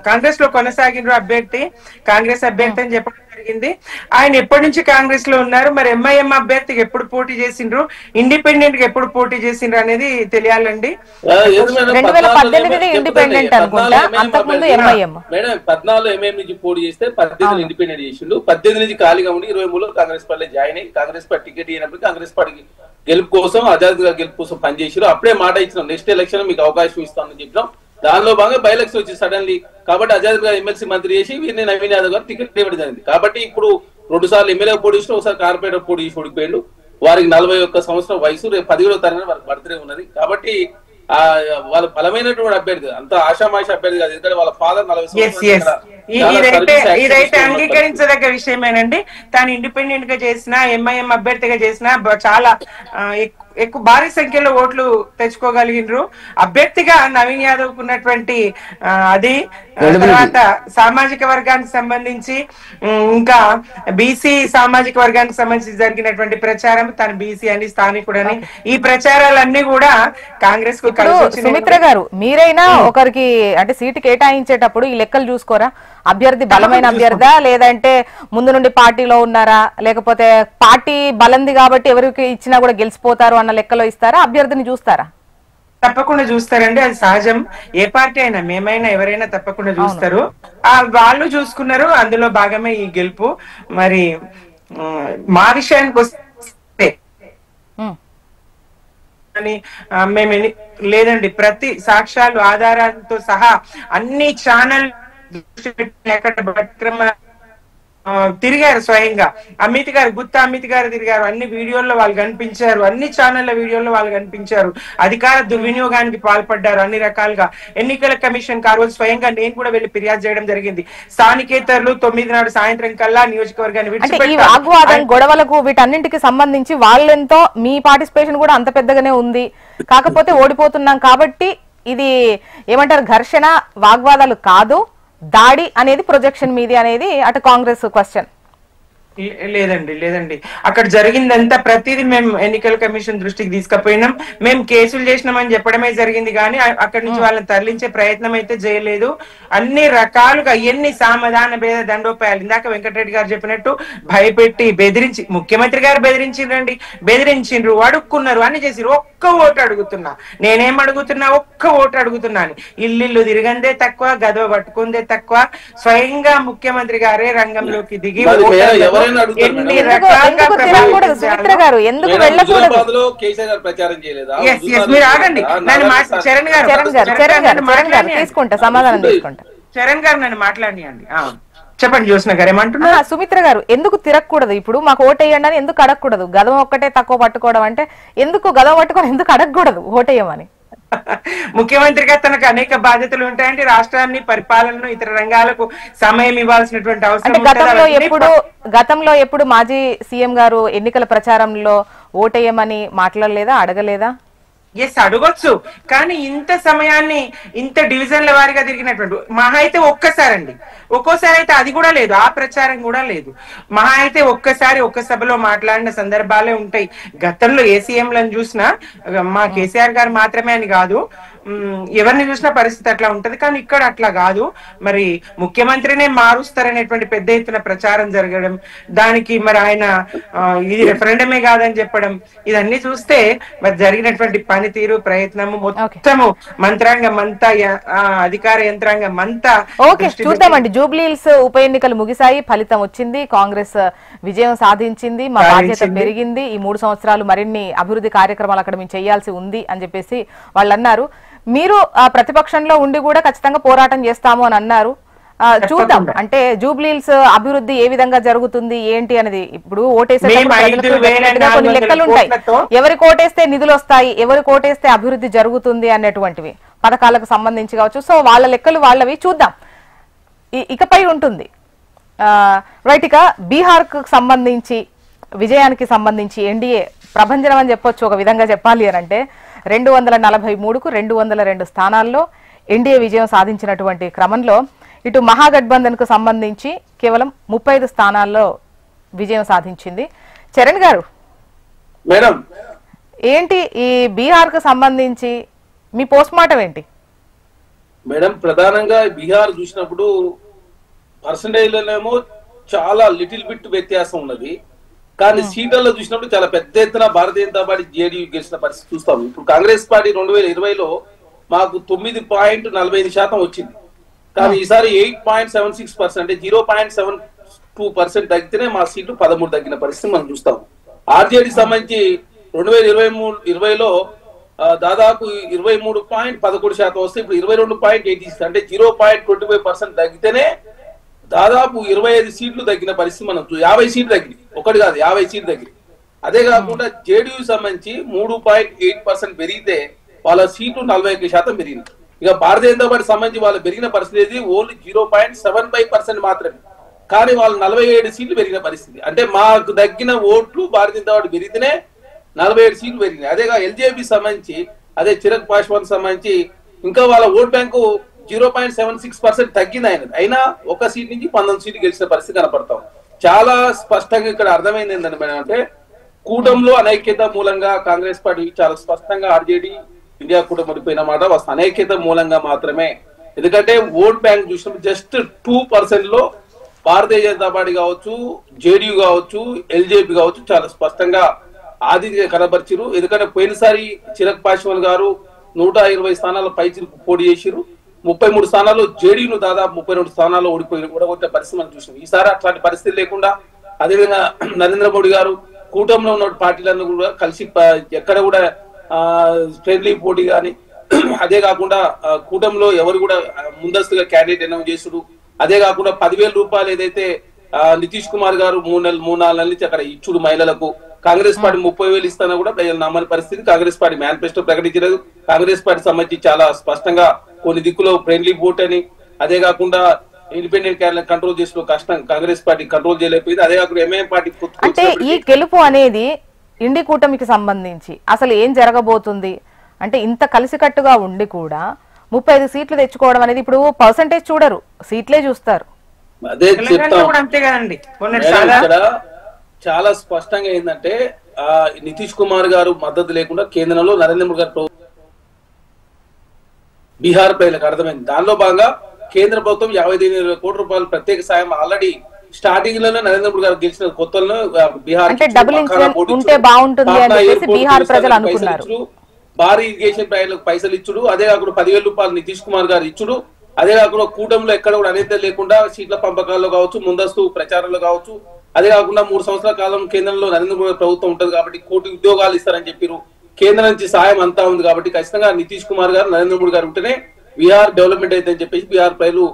కాంగ్రెస్ లో కొనసాగిన అభ్యర్థి కాంగ్రెస్ అభ్యర్థి అని చెప్పడం జరిగింది. ఆయన ఎప్పటి నుంచి కాంగ్రెస్ లో ఉన్నారు, మరి ఎంఐఎం అభ్యర్థికి ఎప్పుడు పోటీ చేసిండ్రు, ఇండిపెండెంట్ గా ఎప్పుడు పోటీ చేసిండ్రు అనేది తెలియాలండి. 2018 ఇండిపెండెంట్ అనుకుంటా, అంతకుముందు ఎంఐఎం. మేడం 14లో ఎంఐఎం నుంచి పోటీ చేస్తే 18 ఇండిపెండెంట్ చేసిండు, 18 నుంచి ఖాళీగా ఉండి 23లో కాంగ్రెస్ పార్టీలో జాయిన్ అయ్యి కాంగ్రెస్ పార్టీ టికెట్ ఇచ్చినప్పుడు కాంగ్రెస్ పార్టీకి గెలుపు కోసం ఆజాద్ గారు గెలుపు కోసం పనిచేసారు. అప్పుడే మాట ఇచ్చినాం నెక్స్ట్ ఎలక్షన్ మీకు అవకాశం ఇస్తామని చెప్పినాం. దానిలో భాగంగా బై ఎలక్షన్ వచ్చి సడన్లీ కాబట్టి ఆజాద్ గారు ఎమ్మెల్సీ మంత్రి చేసి వీరిని నవీన్ యాదవ్ గారు టికెట్ ఇవ్వడం జరిగింది. కాబట్టి ఇప్పుడు 2 సార్లు ఎమ్మెల్యే పోటీ చేసిన, ఒకసారి కార్పొరేటర్ పోటీ చేసి ఓడిపోయాడు. వారికి 41 సంవత్సరం వయసు, రేపు 10వ తారీఖున వారికి బర్త్డే ఉన్నది. కాబట్టి వాళ్ళ బలమైనటువంటి అభ్యర్థి, అంత ఆషామాష అభ్యర్థి కాదు. ఎందుకంటే వాళ్ళ ఫాదర్ 40 ఇదైతే అంగీకరించదగ్గ విషయమేనండి. తాను ఇండిపెండెంట్ గా చేసిన, ఎంఐఎం అభ్యర్థిగా చేసిన చాలా ఎక్కువ భారీ సంఖ్యలో ఓట్లు తెచ్చుకోగలిగినరు. అభ్యర్థిగా నవీన్ యాదవ్ ఉన్నటువంటి అది తర్వాత సామాజిక వర్గానికి సంబంధించి ఇంకా బీసీ సామాజిక వర్గానికి సంబంధించి జరిగినటువంటి ప్రచారం, తను బీసీ అని స్థానికుడని, ఈ ప్రచారాలన్నీ కూడా కాంగ్రెస్ కు కలిసి వచ్చింది. సుమిత్ర గారు మీరైనా ఒకరికి అంటే సీటు కేటాయించేటప్పుడు ఈ లెక్కలు చూసుకోరా? అభ్యర్థి బలమైన అభ్యర్థా, లేదంటే ముందు నుండి పార్టీలో ఉన్నారా, లేకపోతే పార్టీ బలంది కాబట్టి ఎవరికి ఇచ్చినా కూడా గెలిచిపోతారు అన్న లెక్కలో ఇస్తారా, అభ్యర్థిని చూస్తారా? తప్పకుండా చూస్తారండి, అది సహజం. ఏ పార్టీ అయినా, మేమైనా ఎవరైనా తప్పకుండా చూస్తారు. వాళ్ళు చూసుకున్నారు, అందులో భాగమే ఈ గెలుపు. మరి మా విషయానికి వస్తే మేము లేదండి, ప్రతి సాక్ష్యాలు ఆధారాలతో సహా అన్ని ఛానల్ తిరిగారు. స్వయంగా అమిత్ గారు, గుత్తా అమిత్ గారు తిరిగారు. అన్ని వీడియోల్లో వాళ్ళు కనిపించారు, అన్ని ఛానళ్ల వీడియోల్లో వాళ్ళు కనిపించారు. అధికార దుర్వినియోగానికి పాల్పడ్డారు అన్ని రకాలుగా. ఎన్నికల కమిషన్ ఆ రోజు స్వయంగా నేను కూడా వెళ్లి ఫిర్యాదు చేయడం జరిగింది. స్థానికేతరులు 9 నాడు సాయంత్రం కల్లా నియోజకవర్గాన్ని విడిచిపెట్టారు. గొడవలకు వీటన్నింటికి సంబంధించి వాళ్ళెంతో మీ పార్టిసిపేషన్ కూడా అంత పెద్దగానే ఉంది. కాకపోతే ఓడిపోతున్నాం కాబట్టి ఇది ఏమంటారు, ఘర్షణ వాగ్వాదాలు కాదు, దాడి అనేది ప్రొజెక్షన్ మీది అనేది అటు కాంగ్రెస్ క్వశ్చన్. లేదండి అక్కడ జరిగిందంతా ప్రతిదీ మేము ఎన్నికల కమిషన్ దృష్టికి తీసుకుపోయినాం. మేము కేసులు చేసినామని చెప్పడమే జరిగింది కానీ అక్కడి నుంచి వాళ్ళని తరలించే ప్రయత్నం అయితే చేయలేదు. అన్ని రకాలుగా ఎన్ని సామధాన భేద దండోపాయాలు ఇందాక వెంకటరెడ్డి గారు చెప్పినట్టు భయపెట్టి బెదిరించి, ముఖ్యమంత్రి గారు బెదిరించిండ్రు, అడుక్కున్నారు, అన్ని చేసిరు. ఒక్క ఓటు అడుగుతున్నా, నేనేం అడుగుతున్నా, ఒక్క ఓటు అడుగుతున్నాను. ఇల్లు తిరగందే తక్కువ, గదవ పట్టుకుందే తక్కువ. స్వయంగా ముఖ్యమంత్రి గారే రంగంలోకి దిగి ఎన్ని రకాలుగా సుమిత్ర గారు ఎందుకు వెళ్ళకూడదు? మీరు ఆగండి, తీసుకుంటా సమాధానం తీసుకుంటా. చరణ్ గారు నన్ను మాట్లాడియండి. చెప్పండి జ్యోత్స్న గారు ఏమంటున్నా? సుమిత్ర గారు ఎందుకు తిరగకూడదు? ఇప్పుడు మాకు ఓటేయండి అని ఎందుకు అడగకూడదు? గదం ఒక్కటే తక్కువ పట్టుకోవడం అంటే ఎందుకు గదం పట్టుకొని ఎందుకు అడగకూడదు ఓటేయమని? ముఖ్యమంత్రిగా తనకు అనేక బాధ్యతలు ఉంటాయండి. రాష్ట్రాన్ని, పరిపాలనను, ఇతర రంగాలకు సమయం ఇవ్వాల్సినటువంటి అవసరం. గతంలో ఎప్పుడు మాజీ సీఎం గారు ఎన్నికల ప్రచారంలో ఓటేయమని మాట్లాడలేదా, అడగలేదా? ఎస్, అడగొచ్చు. కానీ ఇంత సమయాన్ని ఇంత డివిజన్ల వారిగా తిరిగినటువంటి మహా అయితే ఒక్కసారండి, ఒక్కోసారి అయితే అది కూడా లేదు, ఆ ప్రచారం కూడా లేదు. మహా అయితే ఒక్క సభలో మాట్లాడిన సందర్భాలే ఉంటాయి. గతంలో ఏ సీఎంలను చూసినా, మా కేసీఆర్ గారు మాత్రమే అని కాదు, ఎవరిని చూసినా పరిస్థితి అట్లా ఉంటది. కానీ ఇక్కడ అట్లా కాదు. మరి ముఖ్యమంత్రినే మారుస్తారనేటువంటి పెద్ద ఎత్తున ప్రచారం జరగడం, దానికి మరి ఆయన ఇది రెఫరెండమే కాదని చెప్పడం, ఇదన్నీ చూస్తే మరి జరిగినటువంటి పనితీరు, ప్రయత్నము, మొత్తము మంత్రాంగం అంతా, అధికార యంత్రాంగం అంతా. ఓకే, చూద్దామండి. జూబ్లీహిల్స్ ఉప ఎన్నికలు ముగిశాయి, ఫలితం వచ్చింది, కాంగ్రెస్ విజయం సాధించింది, మా బాధ్యత పెరిగింది, ఈ 3 సంవత్సరాలు మరిన్ని అభివృద్ధి కార్యక్రమాలు అక్కడ మేము చేయాల్సి ఉంది అని చెప్పేసి వాళ్ళు అన్నారు. మీరు ప్రతిపక్షంలో ఉండి కూడా ఖచ్చితంగా పోరాటం చేస్తాము అని అన్నారు. చూద్దాం, అంటే జూబ్లీహిల్స్ అభివృద్ధి ఏ విధంగా జరుగుతుంది ఏంటి అనేది. ఇప్పుడు కొన్ని లెక్కలు ఉంటాయి, ఎవరికి ఓటేస్తే నిధులు వస్తాయి, ఎవరికి ఓటేస్తే అభివృద్ధి జరుగుతుంది అనేటువంటివి, పథకాలకు సంబంధించి కావచ్చు. సో వాళ్ళ లెక్కలు వాళ్ళవి, చూద్దాం ఇకపై ఉంటుంది. రైట్, ఇక బీహార్ కు సంబంధించి విజయానికి సంబంధించి ఎన్డీఏ ప్రభంజనం అని చెప్పొచ్చు ఒక విధంగా చెప్పాలి అని అంటే. 243కు 202 స్థానాల్లో ఎన్డీఏ విజయం సాధించినటువంటి క్రమంలో ఇటు మహాగఠబంధన్ కు సంబంధించి కేవలం 35 స్థానాల్లో విజయం సాధించింది. చరణ్ గారు, మేడం ఏంటి ఈ బీహార్ కు సంబంధించి మీ పోస్ట్ మార్టం ఏంటి? మేడం, ప్రధానంగా బీహార్ చూసినప్పుడు పర్సంటేజ్ లోనేమో చాలా లిటిల్ బిట్ వ్యత్యాసం ఉన్నది. కానీ సీట్లలో చూసినప్పుడు చాలా పెద్ద ఎత్తున భారతీయ జనతా పార్టీ జేడీయూ గెలిచిన పరిస్థితి చూస్తాం. ఇప్పుడు కాంగ్రెస్ పార్టీ 2020లో మాకు 9.45% వచ్చింది. కానీ ఈసారి 8.76%, అంటే 0.72% తగ్గితేనే మా సీట్లు 13 తగ్గిన పరిస్థితి మనం చూస్తాం. ఆర్జేడీ సంబంధించి 2020లో దాదాపు 23.11% వస్తే ఇప్పుడు 22.86, అంటే 0.25% తగ్గితేనే దాదాపు 25 సీట్లు తగ్గిన పరిస్థితి మనం 50 సీట్లు తగ్గింది, ఒకటి కాదు 50 సీట్లు తగ్గింది. అదే కాకుండా జేడీయూ సంబంధించి 3.8% పెరిగితే వాళ్ళ సీట్లు 41% పెరిగింది. ఇక భారతీయ జనతా పార్టీ సంబంధించి వాళ్ళు పెరిగిన పరిస్థితి ఓన్లీ 0.75% మాత్రమే. కానీ వాళ్ళు 47 సీట్లు పెరిగిన పరిస్థితి. అంటే మాకు తగ్గిన ఓట్లు భారతీయ జనతా పార్టీ పెరిగితేనే 47 సీట్లు పెరిగినాయి. అదేగా ఎల్జేపీ సంబంధించి, అదే చిరాగ్ పాస్వాన్ సంబంధించి ఇంకా వాళ్ళ ఓట్ బ్యాంకు 0.76% తగ్గింది అయినా ఒక సీట్ నుంచి 19 సీట్లు గెలిచిన పరిస్థితి కనపడతాం. చాలా స్పష్టంగా ఇక్కడ అర్థమైంది ఏంటంటే కూటమిలో అనైక్యత మూలంగా కాంగ్రెస్ పార్టీ చాలా స్పష్టంగా ఆర్జేడీ ఇండియా కూటమి ఓడిపోయిన మాట అనైక్యత మూలంగా మాత్రమే. ఎందుకంటే ఓట్ బ్యాంక్ చూసినప్పుడు జస్ట్ 2% లో భారతీయ జనతా పార్టీ కావచ్చు, జేడీయూ కావచ్చు, ఎల్జేపీ కావచ్చు చాలా స్పష్టంగా ఆదిత్య కనబరిచారు. ఎందుకంటే పోయినసారి చిరాగ్ పాస్వాన్ గారు 120 స్థానాల పై పోటీ చేసిరు, 33 స్థానాల్లో జేడీయూను దాదాపు 32 స్థానాల్లో ఓడగొట్టే పరిస్థితి మనం చూసాం. ఈసారి అట్లాంటి పరిస్థితి లేకుండా అదేవిధంగా నరేంద్ర మోడీ గారు కూటమిలో ఉన్న పార్టీలను కూడా కలిసి ఎక్కడ కూడా ఫ్రెండ్లీ పోటీ కానీ, అదే కాకుండా కూటమిలో ఎవరు కూడా ముందస్తుగా క్యాండిడేట్ అనౌన్స్ చేసుడు, అదే కాకుండా 10,000 రూపాయలు ఏదైతే నితీష్ కుమార్ గారు 3-4 నెలల నుంచి అక్కడ ఇచ్చుడు మహిళలకు, కాంగ్రెస్ పార్టీ 30,000 ఇస్తానా కూడా ప్రజలు నమ్మని పరిస్థితి. కాంగ్రెస్ పార్టీ మేనిఫెస్టో ప్రకటించలేదు. కాంగ్రెస్ పార్టీ సంబంధించి చాలా స్పష్టంగా కొన్ని దిక్కులో ఫ్రెండ్లీ ఓట్ అని, అదే కాకుండా ఇండిపెండెంట్ క్యాండిడేట్ కంట్రోల్ చేసిన కష్టం కాంగ్రెస్ పార్టీ కంట్రోల్ చేయలేకపోయింది. అదే కాకుండా ఎంఐఎం పార్టీ అంటే ఈ గెలుపు అనేది ఇండి కూటమికి సంబంధించి అసలు ఏం జరగబోతుంది అంటే, ఇంత కలిసికట్టుగా ఉండి కూడా 35 సీట్లు తెచ్చుకోవడం అనేది, ఇప్పుడు పర్సంటేజ్ చూడరు, సీట్లే చూస్తారు. అదే చెప్తాం అంతే కదండి. ఇక్కడ చాలా స్పష్టంగా ఏంటంటే నితీష్ కుమార్ గారు మద్దతు లేకుండా కేంద్రంలో నరేంద్ర మోడీ గారు బీహార్ ప్రజలకు అర్థమైంది. దానిలో భాగంగా కేంద్ర ప్రభుత్వం 59,000 కోట్ల రూపాయలు ప్రత్యేక సాయం ఆల్రెడీ స్టార్టింగ్ లోనే నరేంద్ర మోడీ గారు గెలిచిన కొత్తలో బీహార్ భారీ ఇరిగేషన్ ప్రయాణాలకు పైసలు ఇచ్చుడు, అదే కాకుండా 10,000 రూపాయలు నితీష్ కుమార్ గారు ఇచ్చుడు, అదే కాకుండా కూటమిలో ఎక్కడ కూడా అనేది లేకుండా సీట్ల పంపకాల్లో కావచ్చు, ముందస్తు ప్రచారంలో కావచ్చు, అదే కాకుండా 3 సంవత్సరాల కాలం కేంద్రంలో నరేంద్ర మోడీ ప్రభుత్వం ఉంటది కాబట్టి 1 కోటి ఉద్యోగాలు ఇస్తారని చెప్పారు. కేంద్రం నుంచి సాయం అంతా ఉంది కాబట్టి ఖచ్చితంగా నితీష్ కుమార్ గారు నరేంద్ర మోడీ గారు ఉంటేనే బీహార్ డెవలప్మెంట్ అయితే చెప్పేసి బీహార్ ప్రజలు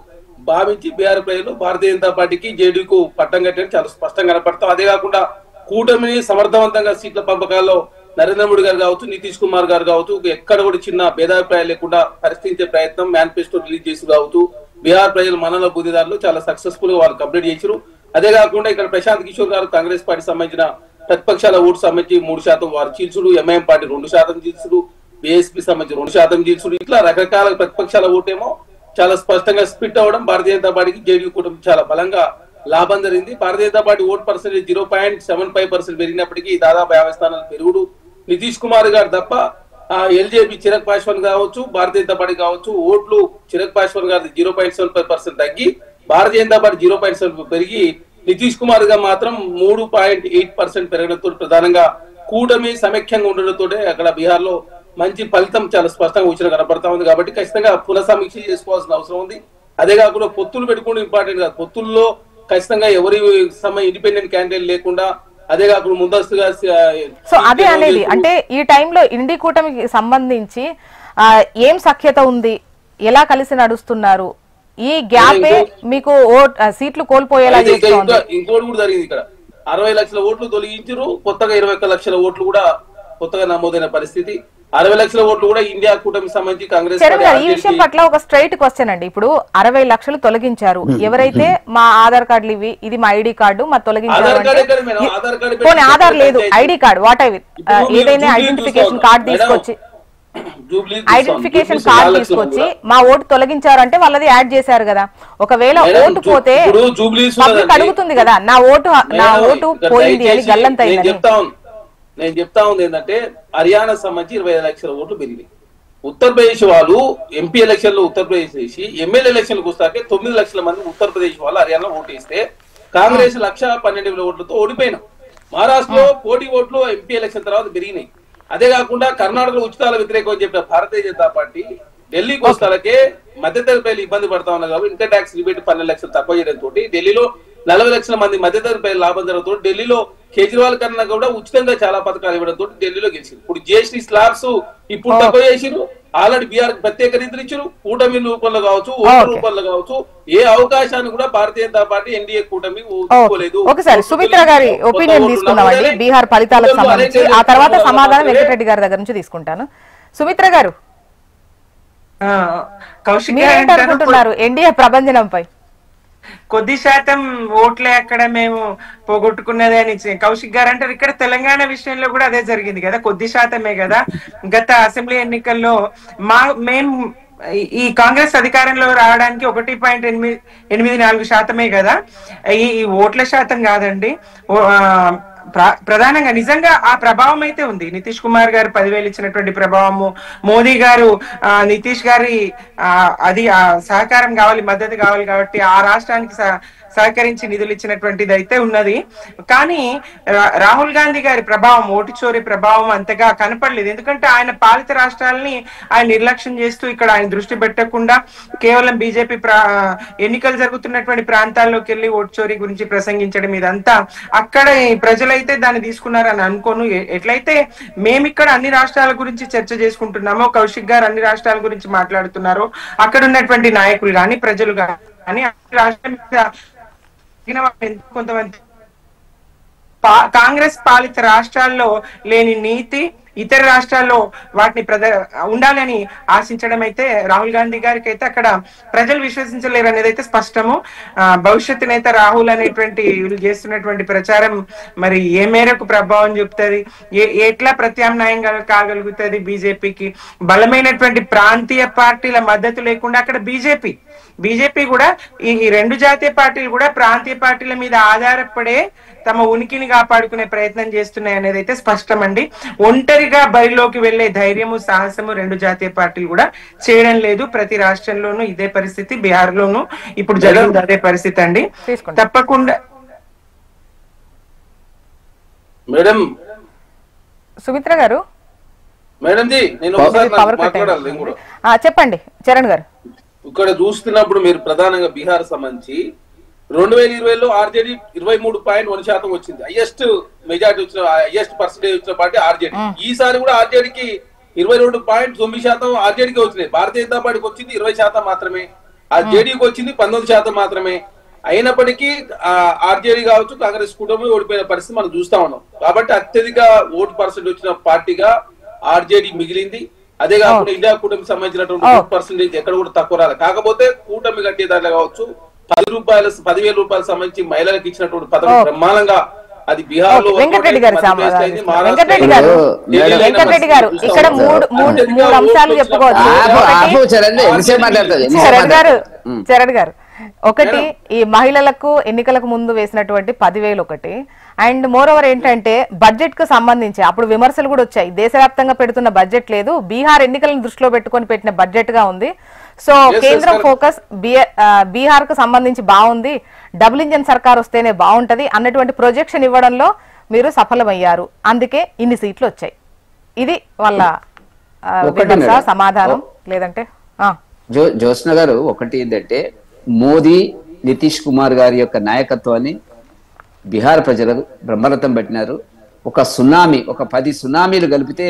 భావించి బీహార్ ప్రజలు భారతీయ జనతా పార్టీకి జేడీకు పట్టం కట్టడం చాలా స్పష్టంగా కనపడతాం. అదే కాకుండా కూటమిని సమర్థవంతంగా సీట్ల పంపకాల్లో నరేంద్ర మోడీ గారు కావచ్చు, నితీష్ కుమార్ గారు కావచ్చు, ఎక్కడ కూడా చిన్న భేదాభిప్రాయాలు లేకుండా పరిస్థితించే ప్రయత్నం మేనిఫెస్టో రిలీజ్ చేసి కావచ్చు బీహార్ ప్రజలు మనలో బుద్ధిదారులు చాలా సక్సెస్ఫుల్ గా వాళ్ళు కంప్లీట్ చేశారు. అదే కాకుండా ఇక్కడ ప్రశాంత్ కిషోర్ గారు కాంగ్రెస్ పార్టీ సంబంధించిన ప్రతిపక్షాల ఓటు సంబంధించి 3% వారు చీల్చుడు, ఎంఐఎం పార్టీ 2% చీల్చుడు, బీఎస్పీ సంబంధించి 2% చీల్చుడు, ఇట్లా రకరకాల ప్రతిపక్షాల ఓటేమో చాలా స్పష్టంగా స్ప్లిట్ అవ్వడం భారతీయ జనతా పార్టీకి జేడీ కూటమి చాలా బలంగా లాభం జరిగింది. Bharatiya Janata party vote percentage 0.75% పెరిగినప్పటికీ దాదాపు 50 స్థానాలు పెరుగుడు. నితీష్ కుమార్ గారు తప్ప ఎల్జేపీ చిరాగ్ పాస్వాన్ కావచ్చు, భారతీయ జనతా పార్టీ కావచ్చు ఓట్లు చిరాగ్ పాస్వాన్ గారి 0.75% తగ్గి భారతీయ జనతా పార్టీ 0.7 పెరిగి నితీష్ కుమార్ గారు మాత్రం 3.8% పెరగడంతో ప్రధానంగా కూటమి సమైక్యంగా ఉండడంతో అక్కడ బీహార్ లో మంచి ఫలితం చాలా స్పష్టంగా వచ్చిన కనపడతా ఉంది. కాబట్టి ఖచ్చితంగా పునఃసమీక్ష చేసుకోవాల్సిన అవసరం ఉంది. అదే కాకుండా పొత్తులు పెట్టుకోవడం ఇంపార్టెంట్ కాదు. పొత్తుల్లో ఖచ్చితంగా ఎవరి ఇండిపెండెంట్ క్యాండిడేట్ లేకుండా అదే కాకుండా ముందస్తుగా సో అదే అనేది అంటే ఈ టైంలో ఇండి కూటమికి సంబంధించి ఏం సఖ్యత ఉంది, ఎలా కలిసి నడుస్తున్నారు, ఈ గ్యాపే మీకు సీట్లు కోల్పోయేలా చేస్తుంది. ఇంకోటి కూడా జరిగింది. ఇక్కడ 60 లక్షల ఓట్లు తొలగించారు, కొత్తగా 21 లక్షల ఓట్లు కూడా కొత్తగా నమోదైన పరిస్థితి. 60 లక్షల ఓట్లు కూడా ఇండియా కూటమికి సంబంధించి కాంగ్రెస్ ఈ విషయం పట్ల ఒక స్ట్రైట్ క్వశ్చన్ అండి. ఇప్పుడు 60 లక్షలు తొలగించారు, ఎవరైతే మా ఆధార్ కార్డులు ఇవి, ఇది మా ఐడి కార్డు మా తొలగించారు, ఆధార్ లేదు ఐడి కార్డు వాట్ ఎవర్ ఏదైనా ఐడెంటిఫికేషన్ కార్డు తీసుకొచ్చి మా ఓటు తొలగించారంటే వాళ్ళది యాడ్ చేశారు కదా. ఒకవేళ ఓటు పోతే పబ్లిక్ అడుగుతుంది కదా, నా ఓటు పోయింది అని గల్లంత నేను చెప్తా ఉంది ఏంటంటే హర్యానా సంబంధించి 25 లక్షల ఓట్లు పెరిగినాయి. ఉత్తరప్రదేశ్ వాళ్ళు ఎంపీ ఎలక్షన్ లో ఉత్తరప్రదేశ్ వేసి ఎమ్మెల్యే ఎలక్షన్లకు వస్తాకే 9 లక్షల మంది ఉత్తరప్రదేశ్ వాళ్ళు హర్యానా ఓటు వేస్తే కాంగ్రెస్ 1,12,000 ఓట్లతో ఓడిపోయినాం. మహారాష్ట్రలో కోటి ఓట్లు ఎంపీ ఎలక్షన్ తర్వాత పెరిగినాయి. అదే కాకుండా కర్ణాటకలో ఉచితాల వ్యతిరేకం అని చెప్పిన భారతీయ జనతా పార్టీ ఢిల్లీకి వస్తాలకే మధ్యతరగతి ప్రజలు ఇబ్బంది పడతా ఉన్నారు కాబట్టి ఇన్కమ్ ట్యాక్స్ రిబేట్ 12 లక్షలు తక్కువ చేయడంతో ఢిల్లీలో 40 లక్షల మంది మధ్యతరగతి ప్రజలు లాభం జరగడంతో ఢిల్లీలో కేజ్రీవాల్ కన్నా కూడా ఉచితంగా చాలా పథకాలు ఇవ్వడంతో ఢిల్లీలో గెలిచింది. ఇప్పుడు జిఎస్టీ స్లాబ్స్ ఇప్పుడు తక్కువ చేసిరు, ఆల్రెడీ బీఆర్ ప్రత్యేక నిధులు ఇచ్చారు, కూటమి రూపంలో కావచ్చు ఓటు రూపంలో కావచ్చు, ఏ అవకాశాన్ని కూడా భారతీయ జనతా పార్టీ ఎన్డీఏ కూటమి ఒప్పుకోలేదు. ఒకసారి సుమిత్ర గారి ఒపీనియన్ తీసుకుందామండి బీహార్ ఫలితాలకు సంబంధించి, ఆ తర్వాత సమాధానం వెంకటరెడ్డి గారి దగ్గర నుంచి తీసుకుంటాను. సుమిత్ర గారు మీరేంటనుకుంటున్నారు ఎన్డీఏ ప్రభంజనంపై? కొద్ది శాతం ఓట్లే అక్కడ మేము పోగొట్టుకున్నదే అని కౌశిక్ గారు అంటారు. ఇక్కడ తెలంగాణ విషయంలో కూడా అదే జరిగింది కదా, కొద్ది శాతమే కదా. గత అసెంబ్లీ ఎన్నికల్లో మేము ఈ కాంగ్రెస్ అధికారంలో రావడానికి 1.84% కదా, ఈ ఓట్ల శాతం కాదండి. ప్రధానంగా నిజంగా ఆ ప్రభావం అయితే ఉంది. నితీష్ కుమార్ గారు 10,000 ఇచ్చినటువంటి ప్రభావము, మోదీ గారు నితీష్ గారి అది సహకారం కావాలి, మద్దతు కావాలి కాబట్టి ఆ రాష్ట్రానికి సహకరించి నిధులు ఇచ్చినటువంటిది అయితే ఉన్నది. కానీ రాహుల్ గాంధీ గారి ప్రభావం, ఓటు చోరీ ప్రభావం అంతగా కనపడలేదు. ఎందుకంటే ఆయన పాలిత రాష్ట్రాలని ఆయన నిర్లక్ష్యం చేస్తూ ఇక్కడ ఆయన దృష్టి పెట్టకుండా కేవలం బీజేపీ ఎన్నికలు జరుగుతున్నటువంటి ప్రాంతాల్లోకి వెళ్ళి ఓటు చోరీ గురించి ప్రసంగించడం ఇదంతా అక్కడ ప్రజలైతే దాన్ని తీసుకున్నారని అనుకోను. ఎట్లయితే మేమిక్కడ అన్ని రాష్ట్రాల గురించి చర్చ చేసుకుంటున్నామో, కౌశిక్ గారు అన్ని రాష్ట్రాల గురించి మాట్లాడుతున్నారో, అక్కడ ఉన్నటువంటి నాయకులు కానీ ప్రజలు కానీ రాష్ట్రం కొంతమంది కాంగ్రెస్ పాలిత రాష్ట్రాల్లో లేని నీతి ఇతర రాష్ట్రాల్లో వాటిని ఉండాలని ఆశించడం అయితే రాహుల్ గాంధీ గారికి అయితే అక్కడ ప్రజలు విశ్వసించలేరు అనేది అయితే స్పష్టము. భవిష్యత్తు నేత రాహుల్ అనేటువంటి వీళ్ళు చేస్తున్నటువంటి ప్రచారం మరి ఏ మేరకు ప్రభావం చూపుతుంది, ఎట్లా ప్రత్యామ్నాయం కాగలుగుతుంది బీజేపీకి? బలమైనటువంటి ప్రాంతీయ పార్టీల మద్దతు లేకుండా అక్కడ బీజేపీ బీజేపీ కూడా ఈ రెండు జాతీయ పార్టీలు కూడా ప్రాంతీయ పార్టీల మీద ఆధారపడే తమ ఉనికిని కాపాడుకునే ప్రయత్నం చేస్తున్నాయి అనేది అయితే స్పష్టం అండి. ఒంటరిగా బరిలోకి వెళ్లే ధైర్యము సాహసము రెండు జాతీయ పార్టీలు కూడా చేయడం లేదు. ప్రతి రాష్ట్రంలోనూ ఇదే పరిస్థితి, బీహార్ లోను ఇప్పుడు జరిగింది అదే పరిస్థితి అండి. తప్పకుండా మేడం సుమిత్ర గారు మేడం జీ నేను చెప్పండి చరణ్ గారు. ఇక్కడ చూస్తున్నప్పుడు మీరు ప్రధానంగా బీహార్ సంబంధించి 2020లో ఆర్జేడీ 23.1% వచ్చింది. హైయెస్ట్ మెజార్టీ వచ్చిన హైయెస్ట్ పర్సెంటేజ్ వచ్చిన పార్టీ ఆర్జేడీ. ఈసారి కూడా ఆర్జేడీకి 22.9% ఆర్జేడీకి వచ్చినాయి. భారతీయ జనతా పార్టీకి వచ్చింది 20% మాత్రమే, ఆ జేడీకి వచ్చింది 19% మాత్రమే. అయినప్పటికీ ఆర్జేడీ కావచ్చు కాంగ్రెస్ కూటమి ఓడిపోయిన పరిస్థితి మనం చూస్తా ఉన్నాం. కాబట్టి అత్యధిక ఓటు పర్సెంట్ వచ్చిన పార్టీగా ఆర్జేడీ మిగిలింది. అదే కాకుండా ఇండియా కూటమికి సంబంధించినటువంటి పర్సెంటేజ్ ఎక్కడ కూడా తక్కువ రాలేదు. కాకపోతే కూటమి కట్టే దాంట్లో కావచ్చు 10,000 రూపాయలు సంబంధించి మహిళలకు ఇచ్చినటువంటి పథకం బ్రహ్మాండంగా అది బీహార్ లో వెంకటరెడ్డి గారు ఇక్కడ మూడు అంశాలు చెప్పుకోవచ్చు. చరణ్ గారు ఒకటి, ఈ మహిళలకు ఎన్నికలకు ముందు వేసినటువంటి 10,000 ఒకటి, అండ్ మోర్ ఓవర్ ఏంటంటే బడ్జెట్ కు సంబంధించి అప్పుడు విమర్శలు కూడా వచ్చాయి. దేశవ్యాప్తంగా పెడుతున్న బడ్జెట్ లేదు, బీహార్ ఎన్నికలను దృష్టిలో పెట్టుకొని పెట్టిన బడ్జెట్ గా ఉంది. సో కేంద్రం ఫోకస్ బీహార్ కు సంబంధించి బాగుంది, డబుల్ ఇంజన్ సర్కార్ వస్తేనే బాగుంటది అన్నటువంటి ప్రొజెక్షన్ ఇవ్వడంలో మీరు సఫలమయ్యారు, అందుకే ఇన్ని సీట్లు వచ్చాయి. ఇది వాళ్ళ సమాధానం. లేదంటే జ్యోత్స్న గారు ఒకటి ఏంటంటే మోదీ నితీష్ కుమార్ గారి యొక్క నాయకత్వాన్ని బీహార్ ప్రజలు బ్రహ్మరథం పట్టినారు. ఒక సునామీ, ఒక 10 సునామీలు కలిపితే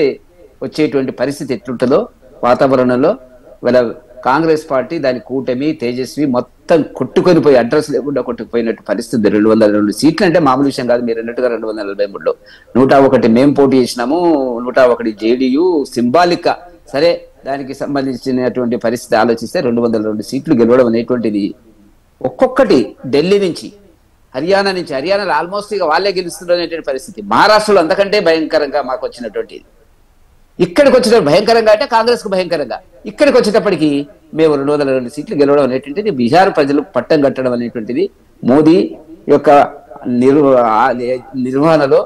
వచ్చేటువంటి పరిస్థితి ఎట్లుంటుందో వాతావరణంలో వాళ్ళ కాంగ్రెస్ పార్టీ దాని కూటమి తేజస్వి మొత్తం కొట్టుకొని పోయి అడ్రస్ లేకుండా కొట్టుకుపోయినట్టు పరిస్థితి. 202 సీట్లు అంటే మామూలు విషయం కాదు. మీరు అన్నట్టుగా 243లో 101 మేము పోటీ చేసినాము, 101 జేడీయూ సింబాలిక్. సరే, దానికి సంబంధించినటువంటి పరిస్థితి ఆలోచిస్తే 202 సీట్లు గెలవడం అనేటువంటిది ఒక్కొక్కటి ఢిల్లీ నుంచి హర్యానాలో ఆల్మోస్ట్ ఇక వాళ్ళే గెలుస్తున్నారు అనేటువంటి పరిస్థితి. మహారాష్ట్రలో అంతకంటే భయంకరంగా మాకు వచ్చినటువంటి, ఇక్కడికి వచ్చినప్పుడు భయంకరంగా అంటే కాంగ్రెస్ కు భయంకరంగా, ఇక్కడికి వచ్చేటప్పటికి మేము 202 సీట్లు గెలవడం అనేటువంటిది బీహార్ ప్రజలు పట్టం కట్టడం అనేటువంటిది మోదీ యొక్క నిర్వహణలో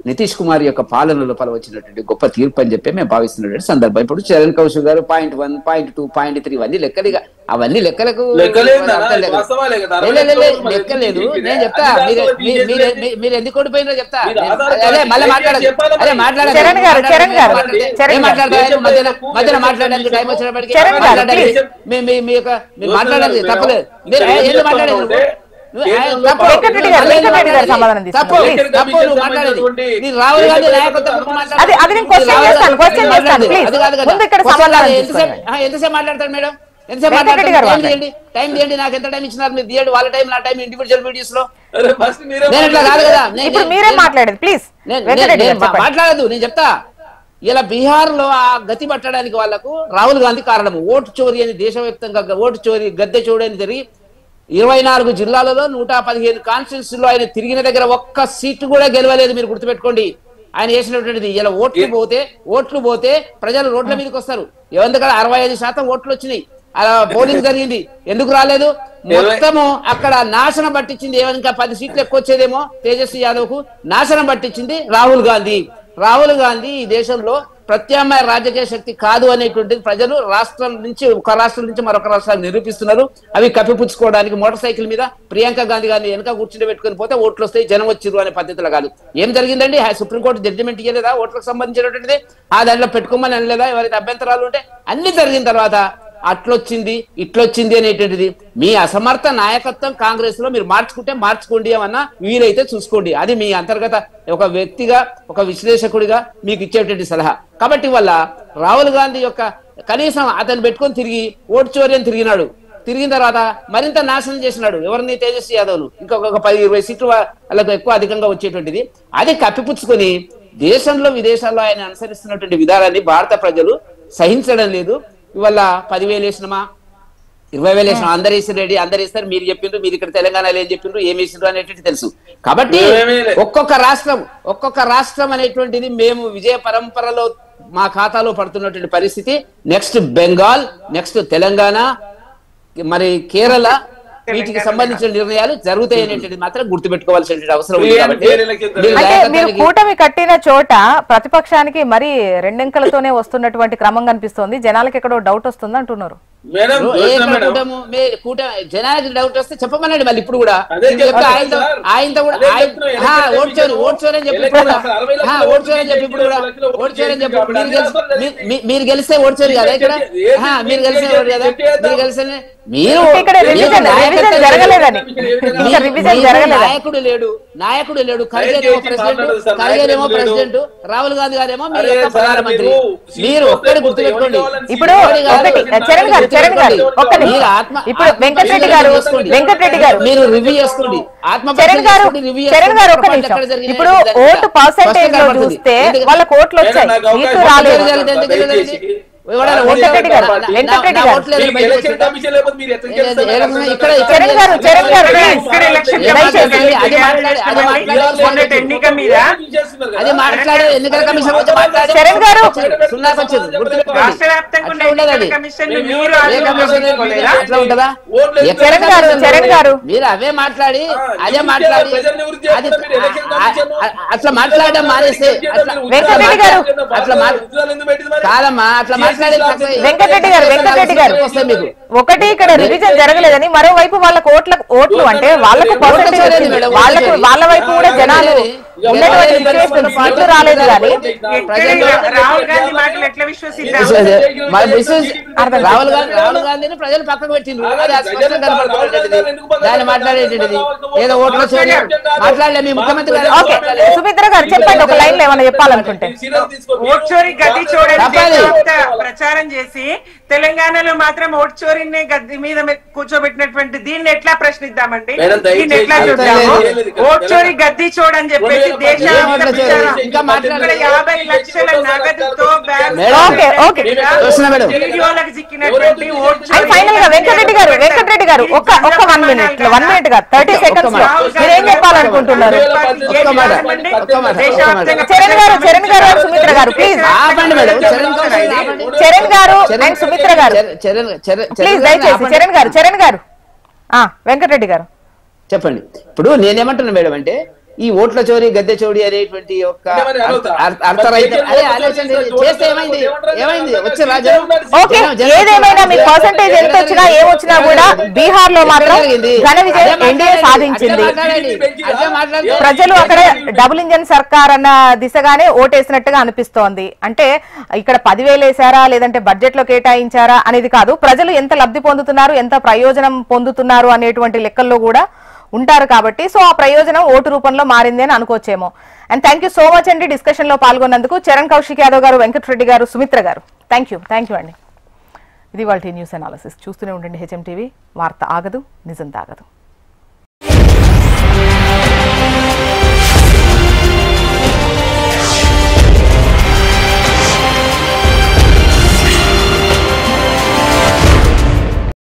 నితీష్ కుమార్ యొక్క పాలనలో వచ్చినటువంటి గొప్ప తీర్పు అని చెప్పి మేము భావిస్తున్నటువంటి సందర్భం. ఇప్పుడు చరణ్ కౌశిక్ గారు 0.1, 0.2, 0.3 ఇవన్నీ లెక్కలు, అవన్నీ లెక్కలకు లెక్కలేదు. నేను చెప్తా, మీరు ఎందుకు ఓడిపోయినో చెప్తా. అదే మళ్ళీ మధ్యలో మాట్లాడడానికి టైం వచ్చినప్పటికీ మాట్లాడాలి, తప్పలేదు. మీరు ఎందుకు మాట్లాడలేదు? ఎంతసేపు మాట్లాడతాడు మేడం? ఎంతసేపు మాట్లాడతాడు? టైం తీయండి, నాకు ఎంత టైం ఇచ్చినారు మీరు తీయండి. వాళ్ళ టైం నా టైం ఇండివిజువల్ వీడియోస్ లో నేను ఇట్లా కాదు కదా. మాట్లాడదు, నేను చెప్తా. ఇలా బీహార్ లో ఆ గతి పట్టడానికి వాళ్లకు రాహుల్ గాంధీ కారణము. ఓటు చోరీ అని దేశవ్యాప్తంగా ఓటు చోరీ, గద్దె చోరీ అని జరిగి 24 జిల్లాలలో 115 కాన్స్టిట్యూన్సీలో ఆయన తిరిగిన దగ్గర ఒక్క సీటు కూడా గెలవలేదు. మీరు గుర్తుపెట్టుకోండి ఆయన చేసినటువంటిది. ఇలా ఓట్లు పోతే ప్రజలు రోడ్ల మీదకి వస్తారు. ఎందుకంటే 65% ఓట్లు వచ్చినాయి, అలా పోలింగ్ జరిగింది. ఎందుకు రాలేదు? మొత్తము అక్కడ నాశనం పట్టించింది. ఏమన్నా 10 సీట్లు ఎక్కువ వచ్చేదేమో తేజస్వి యాదవ్ కు నాశనం పట్టించింది రాహుల్ గాంధీ. ఈ దేశంలో ప్రత్యామ్నాయ రాజకీయ శక్తి కాదు అనేటువంటిది ప్రజలు రాష్ట్రం నుంచి ఒక రాష్ట్రం నుంచి మరొక రాష్ట్రాన్ని నిరూపిస్తున్నారు. అవి కప్పిపుచ్చుకోవడానికి మోటార్ సైకిల్ మీద ప్రియాంక గాంధీ గారిని వెనక కూర్చుని పెట్టుకుని పోతే ఓట్లు వస్తాయి, జనం వచ్చిర్రు అనే పద్ధతిలో కాదు. ఏం జరిగిందండి? సుప్రీంకోర్టు జడ్జిమెంట్ ఇవ్వలేదా ఓట్లకు సంబంధించినటువంటిది? ఆ దాంట్లో పెట్టుకోమని అనలేదా? ఎవరైతే అభ్యంతరాలు ఉంటే అన్ని జరిగిన తర్వాత అట్లొచ్చింది ఇట్లొచ్చింది అనేటువంటిది మీ అసమర్థ నాయకత్వం కాంగ్రెస్ లో మీరు మార్చుకుంటే మార్చుకోండి, ఏమన్నా వీలైతే చూసుకోండి. అది మీ అంతర్గత ఒక వ్యక్తిగా, ఒక విశ్లేషకుడిగా మీకు ఇచ్చేటువంటి సలహా. కాబట్టి వల్ల రాహుల్ గాంధీ యొక్క కనీసం అతను పెట్టుకొని తిరిగి ఓటు చోరీ అని తిరిగిన తర్వాత మరింత నాశనం చేసినాడు. ఎవరిని? తేజస్వి యాదవ్ను. ఇంకొక 10-20 సీట్లు వాళ్ళకు ఎక్కువ అధికంగా వచ్చేటువంటిది. అది కప్పిపుచ్చుకొని దేశంలో విదేశాల్లో ఆయన అనుసరిస్తున్నటువంటి విధానాన్ని భారత ప్రజలు సహించడం లేదు. ఇవాళ 10,000 వేసినమా, 20,000 వేసినా, అందరు వేసి రెడీ, అందరు వేస్తారు. మీరు చెప్పిండ్రు, మీరు ఇక్కడ తెలంగాణలో ఏం చెప్పిండ్రు, ఏం వేసిండ్రు అనేటువంటి తెలుసు. కాబట్టి ఒక్కొక్క రాష్ట్రం అనేటువంటిది మేము విజయ పరంపరలో మా ఖాతాలో పడుతున్నటువంటి పరిస్థితి. నెక్స్ట్ బెంగాల్, నెక్స్ట్ తెలంగాణ, మరి కేరళ వీటికి సంబంధించిన నిర్ణయాలు జరుగుతాయి అనేటువంటిది మాత్రం గుర్తుపెట్టుకోవాల్సిన అవసరం ఉంది. కాబట్టి అంటే మీరు కూటమి కట్టిన చోట ప్రతిపక్షానికి మరి రెండంకెలతోనే వస్తున్నటువంటి క్రమం కనిపిస్తోంది. జనాలకు ఎక్కడో డౌట్ వస్తుంది అంటున్నారు. జనానికి డౌట్ వస్తే చెప్పమనండి మళ్ళీ ఇప్పుడు కూడా ఆయనతో కూడా ఓడ్చోరని చెప్పి ఇప్పుడు కూడా ఓడ్చోరని చెప్పి మీరు గెలిస్తే ఓడ్చోరు కదా ఇక్కడ మీరు గెలిస్తే కదా మీరు గెలిస్తే మీరు నాయకుడు లేడు ఖర్గేనేమో ప్రెసిడెంట్ రాహుల్ గాంధీ గారేమో మీరు ప్రధానమంత్రి. మీరు ఒక్కటి గుర్తుపెట్టుకోండి. ఇప్పుడు చరణ్ గారు ఇప్పుడు వెంకటరెడ్డి గారు మీరు రివ్యూ చేసుకోండి. చరణ్ గారు ఒక్క నిమిషం. ఇప్పుడు ఓటు పర్సెంటేజ్ లో చూస్తే వాళ్ళ కోట్లు వచ్చాయి, మీకు రాలేదు. వెంకటరెడ్డి గారు మీరు అవే మాట్లాడి అదే మాట్లాడి అట్లా మాట్లాడడం మానేస్తే కాదమ్మా అట్లా వెంకటరెడ్డి గారు ఒకటి ఇక్కడ రివిజన్ జరగలేదని, మరోవైపు వాళ్ళకు ఓట్లు అంటే వాళ్ళకు పర్సెంటేజ్ వాళ్ళ వైపు కూడా జనాలు రాలేదు. కానీ రాహుల్ గాంధీని ప్రజలు పక్కకు పెట్టిండ్రు. దాన్ని మాట్లాడేటది ఏదో ఓట్లు మాట్లాడలే మీ ముఖ్యమంత్రి గారు. సుమిత్ర గారు చెప్పండి, ఒక లైన్ లో ఏమైనా చెప్పాలనుకుంటే. ఓట్చోరీ గది చూడండి ప్రచారం చేసి తెలంగాణలో మాత్రం ఓట్చోరీని గద్దె మీద కూర్చోబెట్టినటువంటి దీన్ని ఎట్లా ప్రశ్నిద్దామండి? దీన్ని ఎట్లా చూద్దాము? ఓట్చోరీ గద్దె చూడని చెప్పేసి దేశవ్యాప్త 50 లక్షల నగదుతో వీడియోలకు చిక్కినటువంటి ఫైనల్ గా వెంకటరెడ్డి గారు ఒక 1 మినిట్ కాదు 30 సెకండ్స్ లో మీరేం చెప్పాలనుకుంటున్నారు? చరణ్ గారు సుమిత్ర గారు ప్లీజ్. చరణ్ గారు అండ్ సుమిత్ర గారు ప్లీజ్ దయచేసి. చరణ్ గారు వెంకటరెడ్డి గారు చెప్పండి. ఇప్పుడు నేనేమంటున్నా మేడం అంటే ఈ ఓట్ల చోరీ గద్దె చోరీ అనేటువంటి యొక్క అర్థరహిత ఆలోచన చేస్తే ఏమైంది వచ్చే రాజ్యం. ఓకే, ఏదేమైనా మీ పర్సెంటేజ్ ఎంత వచ్చినా ఏమొచ్చినా కూడా బీహార్ లో మాత్రం ఘన విజయం ఎన్డీఏ సాధించింది. ప్రజలు అక్కడ డబుల్ ఇంజన్ సర్కార్ అన్న దిశగానే ఓటేసినట్టుగా అనిపిస్తోంది. అంటే ఇక్కడ 10,000 వేసారా లేదంటే బడ్జెట్ లో కేటాయించారా అనేది కాదు, ప్రజలు ఎంత లబ్ధి పొందుతున్నారు, ఎంత ప్రయోజనం పొందుతున్నారు అనేటువంటి లెక్కల్లో కూడా ఉంటారు. కాబట్టి సో ఆ ప్రయోజనం ఓటు రూపంలో మారింది అని అనుకోవచ్చేమో. And thank you so much అండి డిస్కషన్ లో పాల్గొన్నందుకు. చరణ్ కౌశిక్ యాదవ్ గారు, వెంకటరెడ్డి గారు, సుమిత్ర గారు థ్యాంక్ యూ అండి. ఇది వాళ్ళ న్యూస్ అనాలిసిస్. చూస్తూనే ఉండండి హెచ్ఎం టీవీ. వార్త ఆగదు, నిజం తాగదు.